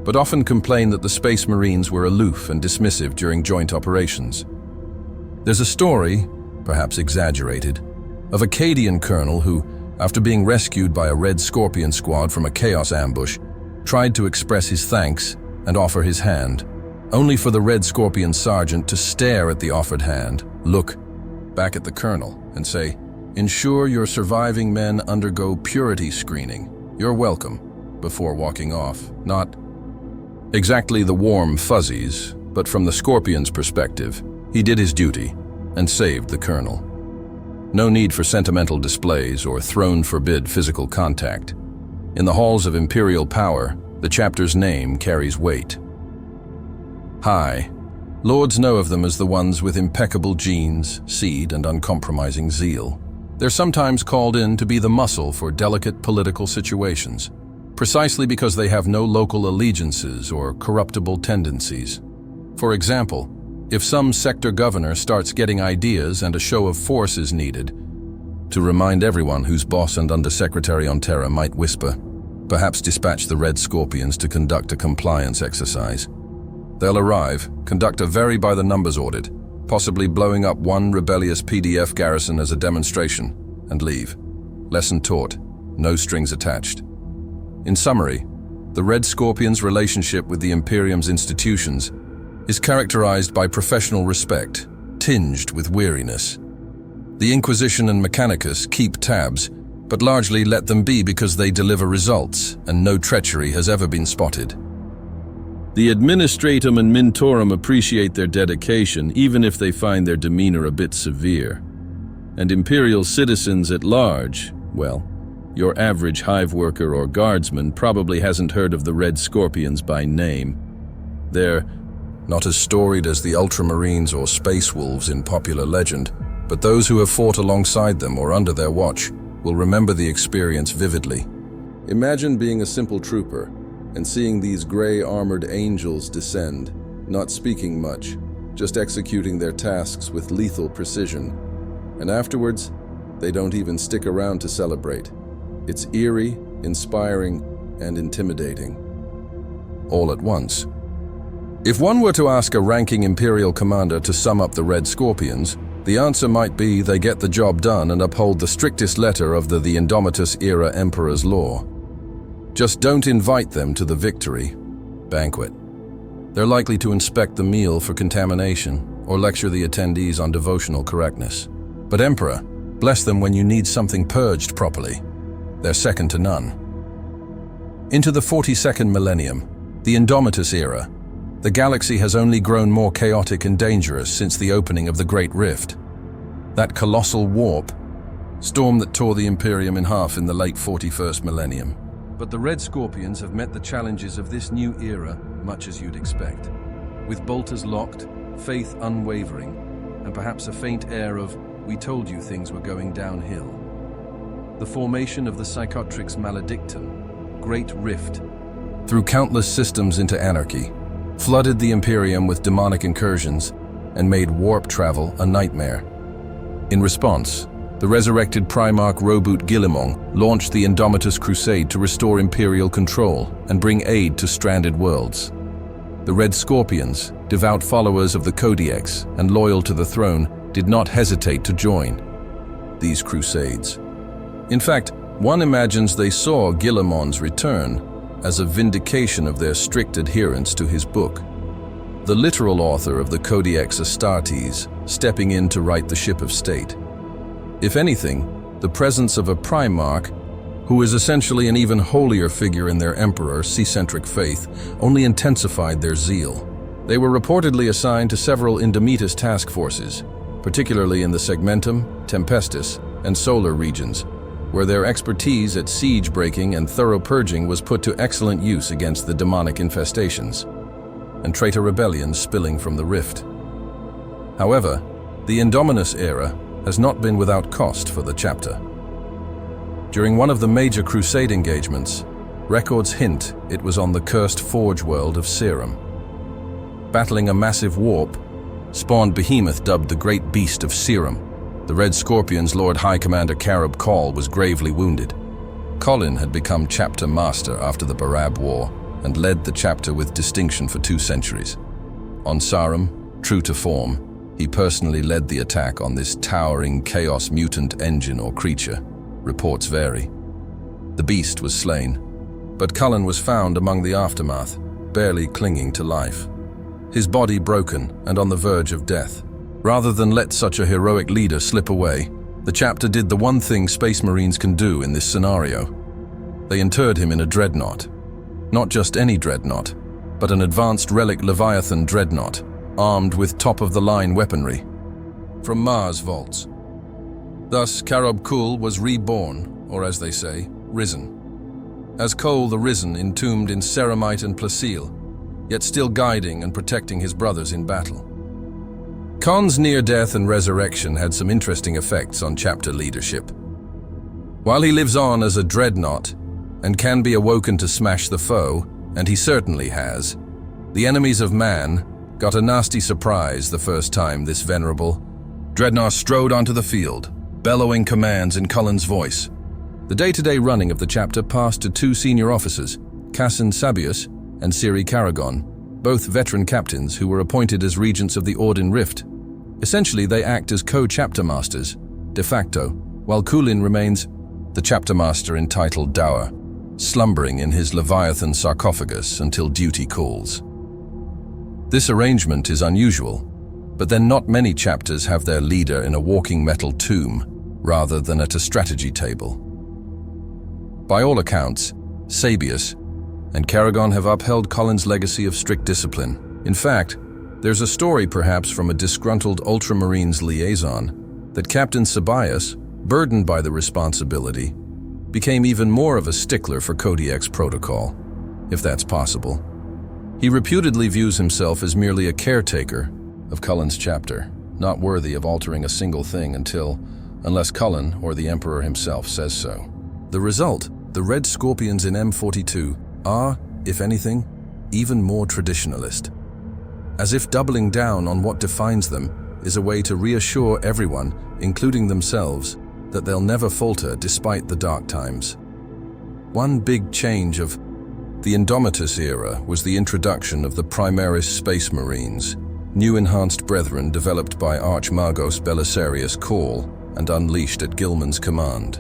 but often complain that the Space Marines were aloof and dismissive during joint operations. There's a story, perhaps exaggerated, of a Cadian colonel who, after being rescued by a Red Scorpion squad from a chaos ambush, tried to express his thanks and offer his hand, only for the Red Scorpion sergeant to stare at the offered hand, look back at the colonel, and say, "Ensure your surviving men undergo purity screening. You're welcome," before walking off. Not exactly the warm fuzzies, but from the Scorpion's perspective, he did his duty and saved the colonel. No need for sentimental displays or throne-forbid physical contact. In the halls of Imperial power, the chapter's name carries weight. High Lords know of them as the ones with impeccable genes, seed, and uncompromising zeal. They're sometimes called in to be the muscle for delicate political situations, precisely because they have no local allegiances or corruptible tendencies. For example, if some sector governor starts getting ideas and a show of force is needed, to remind everyone whose boss and Undersecretary on Terra might whisper, perhaps dispatch the Red Scorpions to conduct a compliance exercise. They'll arrive, conduct a very-by-the-numbers audit, possibly blowing up one rebellious PDF garrison as a demonstration, and leave. Lesson taught, no strings attached. In summary, the Red Scorpions' relationship with the Imperium's institutions is characterized by professional respect, tinged with weariness. The Inquisition and Mechanicus keep tabs, but largely let them be because they deliver results, and no treachery has ever been spotted. The Administratum and Mintorum appreciate their dedication, even if they find their demeanor a bit severe. And Imperial citizens at large, well, your average hive worker or guardsman probably hasn't heard of the Red Scorpions by name. They're not as storied as the Ultramarines or Space Wolves in popular legend, but those who have fought alongside them or under their watch will remember the experience vividly. Imagine being a simple trooper and seeing these gray armored angels descend, not speaking much, just executing their tasks with lethal precision. And afterwards, they don't even stick around to celebrate. It's eerie, inspiring, and intimidating. All at once. If one were to ask a ranking Imperial commander to sum up the Red Scorpions, the answer might be they get the job done and uphold the strictest letter of the Indomitus-era Emperor's law. Just don't invite them to the victory banquet. They're likely to inspect the meal for contamination or lecture the attendees on devotional correctness. But Emperor, bless them when you need something purged properly. They're second to none. Into the 42nd millennium, the Indomitus era, the galaxy has only grown more chaotic and dangerous since the opening of the Great Rift. That colossal warp, storm that tore the Imperium in half in the late 41st millennium. But the Red Scorpions have met the challenges of this new era much as you'd expect. With bolters locked, faith unwavering, and perhaps a faint air of, "We told you things were going downhill." The formation of the Psychotrix Maledictum, Great Rift, threw countless systems into anarchy, flooded the Imperium with demonic incursions, and made warp travel a nightmare. In response, the resurrected Primarch Roboute Guillemot launched the Indomitus Crusade to restore Imperial control and bring aid to stranded worlds. The Red Scorpions, devout followers of the Codex and loyal to the throne, did not hesitate to join these crusades. In fact, one imagines they saw Guillemot's return as a vindication of their strict adherence to his book. The literal author of the Codex Astartes, stepping in to right the ship of state. If anything, the presence of a Primarch, who is essentially an even holier figure in their emperor-centric faith, only intensified their zeal. They were reportedly assigned to several Indomitus task forces, particularly in the Segmentum, Tempestus, and Solar regions, where their expertise at siege breaking and thorough purging was put to excellent use against the demonic infestations and traitor rebellions spilling from the rift. However, the Indominus era has not been without cost for the chapter. During one of the major crusade engagements, records hint it was on the cursed forge world of Serum. Battling a massive warp, spawned behemoth dubbed the Great Beast of Serum, The Red Scorpion's Lord High Commander Karab Kal was gravely wounded. Colin had become chapter master after the Barab War and led the chapter with distinction for 2 centuries. On Sarum, true to form, he personally led the attack on this towering chaos mutant engine or creature. Reports vary. The beast was slain, but Cullen was found among the aftermath, barely clinging to life. His body broken and on the verge of death. Rather than let such a heroic leader slip away, the chapter did the one thing Space Marines can do in this scenario. They interred him in a dreadnought. Not just any dreadnought, but an advanced relic Leviathan dreadnought, armed with top-of-the-line weaponry, from Mars vaults. Thus, Karab Kal was reborn, or as they say, risen. As Kol the Risen entombed in ceramite and placile, yet still guiding and protecting his brothers in battle. Khan's near-death and resurrection had some interesting effects on chapter leadership. While he lives on as a dreadnought and can be awoken to smash the foe, and he certainly has, the enemies of man got a nasty surprise the first time this venerable dreadnought strode onto the field, bellowing commands in Cullen's voice. The day-to-day running of the chapter passed to 2 senior officers, Cassin Sabius and Ciri Karagon, both veteran captains who were appointed as regents of the Ordin Rift. Essentially, they act as co-chapter masters, de facto, while Kulin remains the chapter master entitled Dower, slumbering in his Leviathan sarcophagus until duty calls. This arrangement is unusual, but then not many chapters have their leader in a walking metal tomb rather than at a strategy table. By all accounts, Sabius and Karagon have upheld Colin's legacy of strict discipline. In fact, there's a story perhaps from a disgruntled Ultramarines liaison that Captain Sabius, burdened by the responsibility, became even more of a stickler for Kodiak's protocol, if that's possible. He reputedly views himself as merely a caretaker of Cullen's chapter, not worthy of altering a single thing unless Cullen or the Emperor himself says so. The result, the Red Scorpions in M42 are, if anything, even more traditionalist. As if doubling down on what defines them is a way to reassure everyone, including themselves, that they'll never falter despite the dark times. One big change of the Indomitus era was the introduction of the Primaris Space Marines, new enhanced brethren developed by Archmagos Belisarius Kal and unleashed at Gilman's command.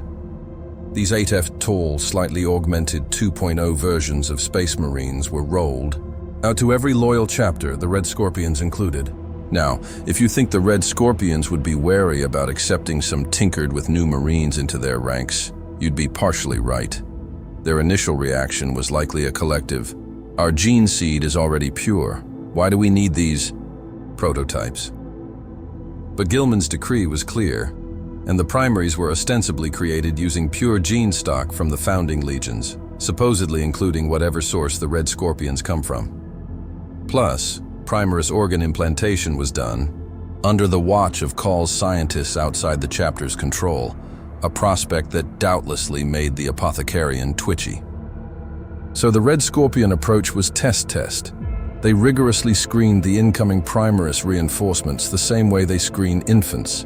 These 8F tall, slightly augmented 2.0 versions of Space Marines were rolled out to every loyal chapter, the Red Scorpions included. Now, if you think the Red Scorpions would be wary about accepting some tinkered with new Marines into their ranks, you'd be partially right. Their initial reaction was likely a collective, "Our gene seed is already pure. Why do we need these prototypes?" But Gilman's decree was clear, and the primaries were ostensibly created using pure gene stock from the founding legions, supposedly including whatever source the Red Scorpions come from. Plus, Primaris organ implantation was done under the watch of Kal's scientists outside the chapter's control, a prospect that doubtlessly made the apothecarian twitchy. So the Red Scorpion approach was test. They rigorously screened the incoming Primaris reinforcements the same way they screen infants.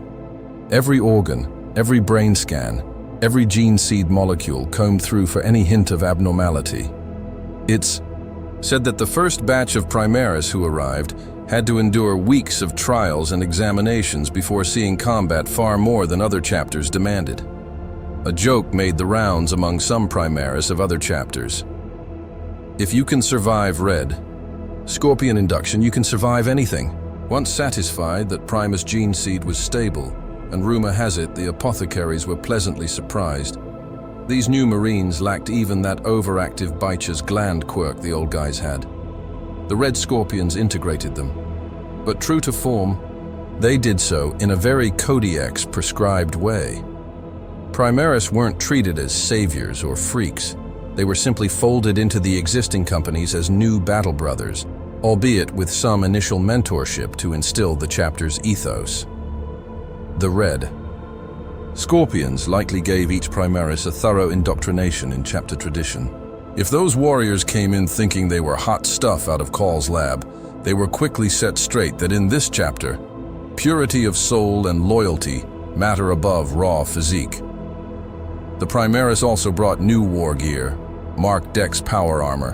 Every organ, every brain scan, every gene seed molecule combed through for any hint of abnormality. It's said that the first batch of Primaris who arrived had to endure weeks of trials and examinations before seeing combat far more than other chapters demanded. A joke made the rounds among some Primaris of other chapters. If you can survive Red Scorpion induction, you can survive anything. Once satisfied that Primus gene seed was stable, and rumor has it the apothecaries were pleasantly surprised. These new Marines lacked even that overactive Bycha's gland quirk the old guys had. The Red Scorpions integrated them. But true to form, they did so in a very Kodiak's prescribed way. Primaris weren't treated as saviors or freaks. They were simply folded into the existing companies as new battle brothers, albeit with some initial mentorship to instill the chapter's ethos. The Red Scorpions likely gave each Primaris a thorough indoctrination in chapter tradition. If those warriors came in thinking they were hot stuff out of Kal's lab, they were quickly set straight that in this chapter, purity of soul and loyalty matter above raw physique. The Primaris also brought new war gear, Mark Dex power armor,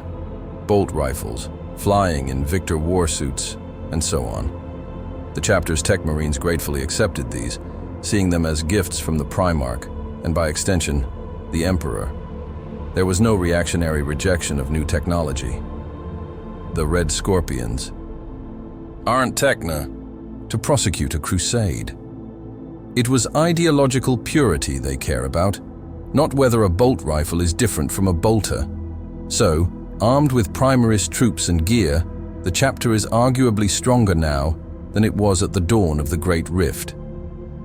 bolt rifles, flying in Victor warsuits, and so on. The chapter's tech marines gratefully accepted these, seeing them as gifts from the Primarch, and by extension, the Emperor. There was no reactionary rejection of new technology. The Red Scorpions aren't techna to prosecute a crusade. It was ideological purity they care about, not whether a bolt rifle is different from a bolter. So, armed with Primaris troops and gear, the chapter is arguably stronger now than it was at the dawn of the Great Rift.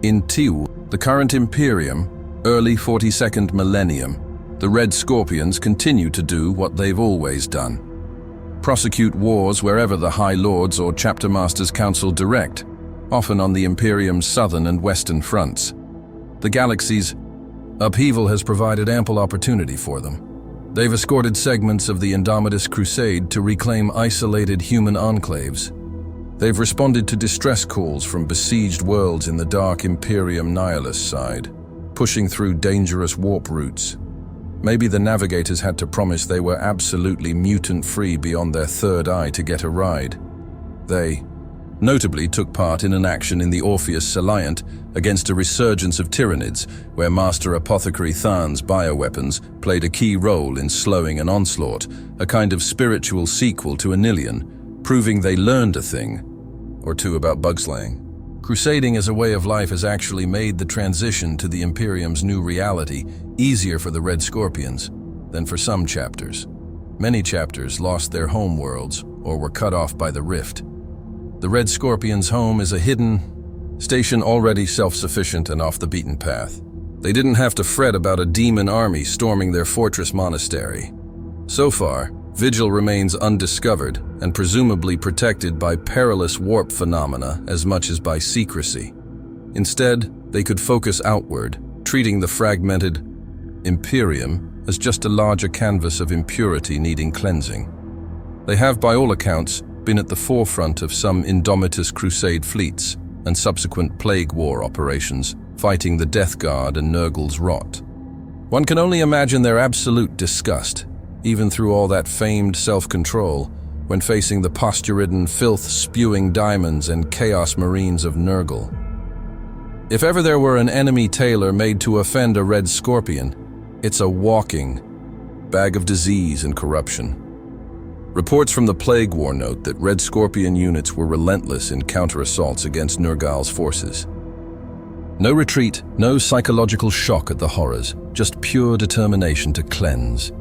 In Tiu, the current Imperium, early 42nd millennium, the Red Scorpions continue to do what they've always done. Prosecute wars wherever the High Lords or Chapter Masters Council direct, often on the Imperium's southern and western fronts. The galaxy's upheaval has provided ample opportunity for them. They've escorted segments of the Indomitus Crusade to reclaim isolated human enclaves. They've responded to distress calls from besieged worlds in the dark Imperium nihilist side, pushing through dangerous warp routes. Maybe the navigators had to promise they were absolutely mutant-free beyond their third eye to get a ride. They notably took part in an action in the Orpheus Salient against a resurgence of Tyranids, where Master Apothecary Tharn's bioweapons played a key role in slowing an onslaught, a kind of spiritual sequel to Anilian, proving they learned a thing or two about bugslaying. Crusading as a way of life has actually made the transition to the Imperium's new reality easier for the Red Scorpions than for some chapters. Many chapters lost their home worlds or were cut off by the rift. The Red Scorpions' home is a hidden station already self-sufficient and off the beaten path. They didn't have to fret about a demon army storming their fortress monastery. So far, Vigil remains undiscovered and presumably protected by perilous warp phenomena as much as by secrecy. Instead, they could focus outward, treating the fragmented Imperium as just a larger canvas of impurity needing cleansing. They have, by all accounts, been at the forefront of some Indomitus Crusade fleets and subsequent Plague War operations, fighting the Death Guard and Nurgle's Rot. One can only imagine their absolute disgust, even through all that famed self-control, when facing the posture-ridden, filth-spewing diamonds and chaos marines of Nurgle. If ever there were an enemy tailor made to offend a Red Scorpion, it's a walking bag of disease and corruption. Reports from the Plague War note that Red Scorpion units were relentless in counter-assaults against Nurgle's forces. No retreat, no psychological shock at the horrors, just pure determination to cleanse.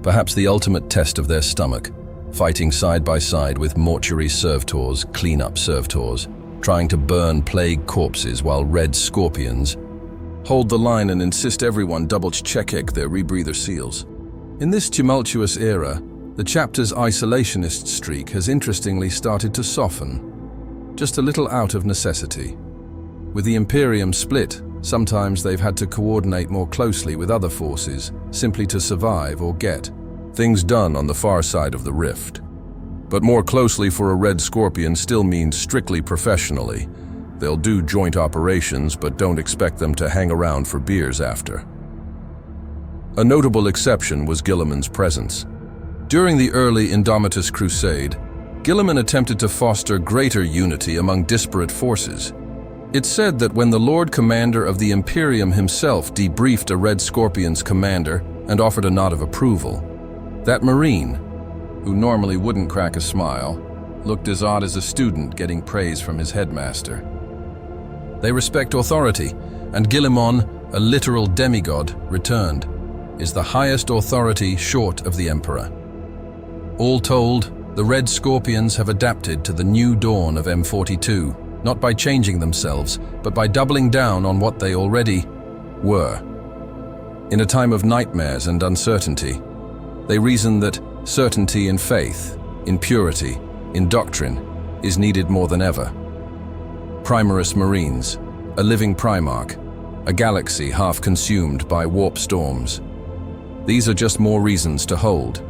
Perhaps the ultimate test of their stomach, fighting side by side with mortuary servitors, clean-up servitors, trying to burn plague corpses while Red Scorpions hold the line and insist everyone double-check their rebreather seals. In this tumultuous era, the chapter's isolationist streak has interestingly started to soften, just a little out of necessity. With the Imperium split, sometimes they've had to coordinate more closely with other forces, simply to survive or get things done on the far side of the rift. But more closely for a Red Scorpion still means strictly professionally. They'll do joint operations, but don't expect them to hang around for beers after. A notable exception was Guilliman's presence. During the early Indomitus Crusade, Guilliman attempted to foster greater unity among disparate forces. It's said that when the Lord Commander of the Imperium himself debriefed a Red Scorpion's commander and offered a nod of approval, that Marine, who normally wouldn't crack a smile, looked as odd as a student getting praise from his headmaster. They respect authority, and Guilliman, a literal demigod, returned, is the highest authority short of the Emperor. All told, the Red Scorpions have adapted to the new dawn of M42, not by changing themselves, but by doubling down on what they already were. In a time of nightmares and uncertainty, they reason that certainty in faith, in purity, in doctrine, is needed more than ever. Primaris Marines, a living Primarch, a galaxy half consumed by warp storms. These are just more reasons to hold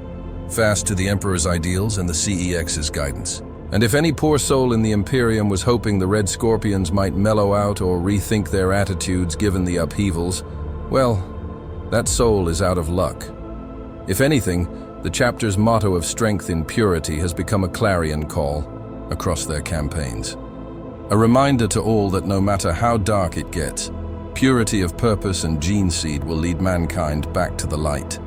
fast to the Emperor's ideals and the CEX's guidance, And if any poor soul in the Imperium was hoping the Red Scorpions might mellow out or rethink their attitudes given the upheavals, well, that soul is out of luck. If anything, the chapter's motto of strength in purity has become a clarion call across their campaigns. A reminder to all that no matter how dark it gets, purity of purpose and gene seed will lead mankind back to the light.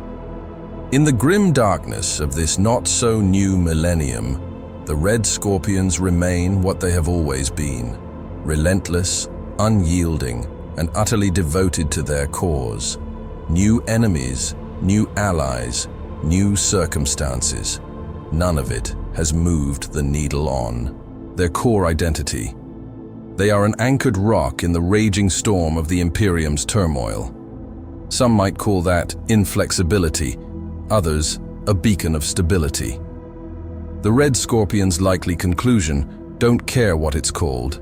In the grim darkness of this not-so-new millennium, the Red Scorpions remain what they have always been: relentless, unyielding, and utterly devoted to their cause. New enemies, new allies, new circumstances. None of it has moved the needle on. Their core identity. They are an anchored rock in the raging storm of the Imperium's turmoil. Some might call that inflexibility, others a beacon of stability. The Red Scorpions' likely conclusion: don't care what it's called.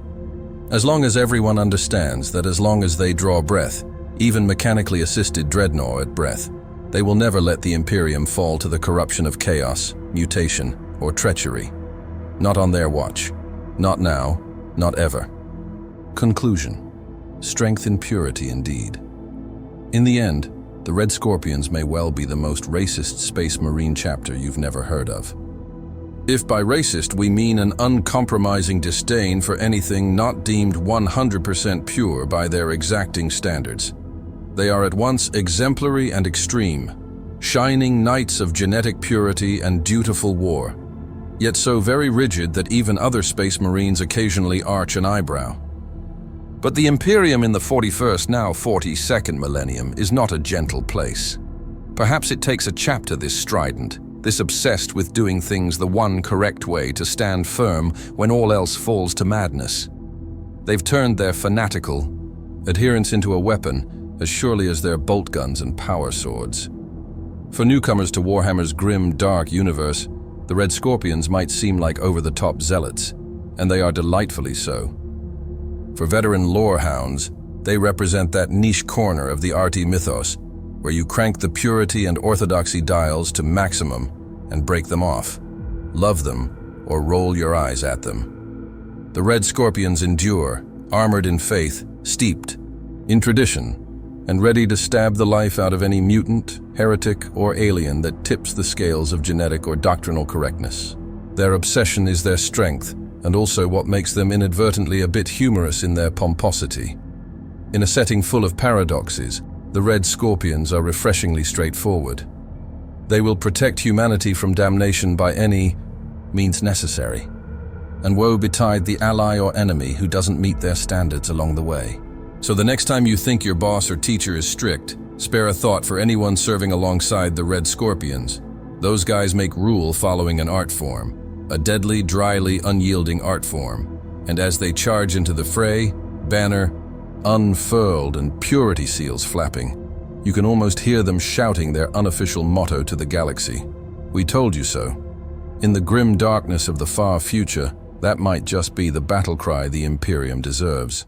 As long as everyone understands that as long as they draw breath, even mechanically assisted dreadnought breath, they will never let the Imperium fall to the corruption of chaos, mutation, or treachery. Not on their watch. Not now. Not ever. Conclusion. Strength in purity indeed. In the end, the Red Scorpions may well be the most racist Space Marine chapter you've never heard of. If by racist we mean an uncompromising disdain for anything not deemed 100% pure by their exacting standards. They are at once exemplary and extreme, shining knights of genetic purity and dutiful war, yet so very rigid that even other Space Marines occasionally arch an eyebrow. But the Imperium in the 41st, now 42nd millennium is not a gentle place. Perhaps it takes a chapter this strident, this obsessed with doing things the one correct way to stand firm when all else falls to madness. They've turned their fanatical adherence into a weapon as surely as their bolt guns and power swords. For newcomers to Warhammer's grim, dark universe, the Red Scorpions might seem like over-the-top zealots, and they are delightfully so. For veteran lore hounds, they represent that niche corner of the RT mythos where you crank the purity and orthodoxy dials to maximum and break them off. Love them or roll your eyes at them. The Red Scorpions endure, armored in faith, steeped in tradition, and ready to stab the life out of any mutant, heretic, or alien that tips the scales of genetic or doctrinal correctness. Their obsession is their strength, and also what makes them inadvertently a bit humorous in their pomposity. In a setting full of paradoxes, the Red Scorpions are refreshingly straightforward. They will protect humanity from damnation by any means necessary. And woe betide the ally or enemy who doesn't meet their standards along the way. So the next time you think your boss or teacher is strict, spare a thought for anyone serving alongside the Red Scorpions. Those guys make rule following an art form, a deadly, dryly unyielding art form. And as they charge into the fray, banner unfurled and purity seals flapping, you can almost hear them shouting their unofficial motto to the galaxy. We told you so. In the grim darkness of the far future, that might just be the battle cry the Imperium deserves.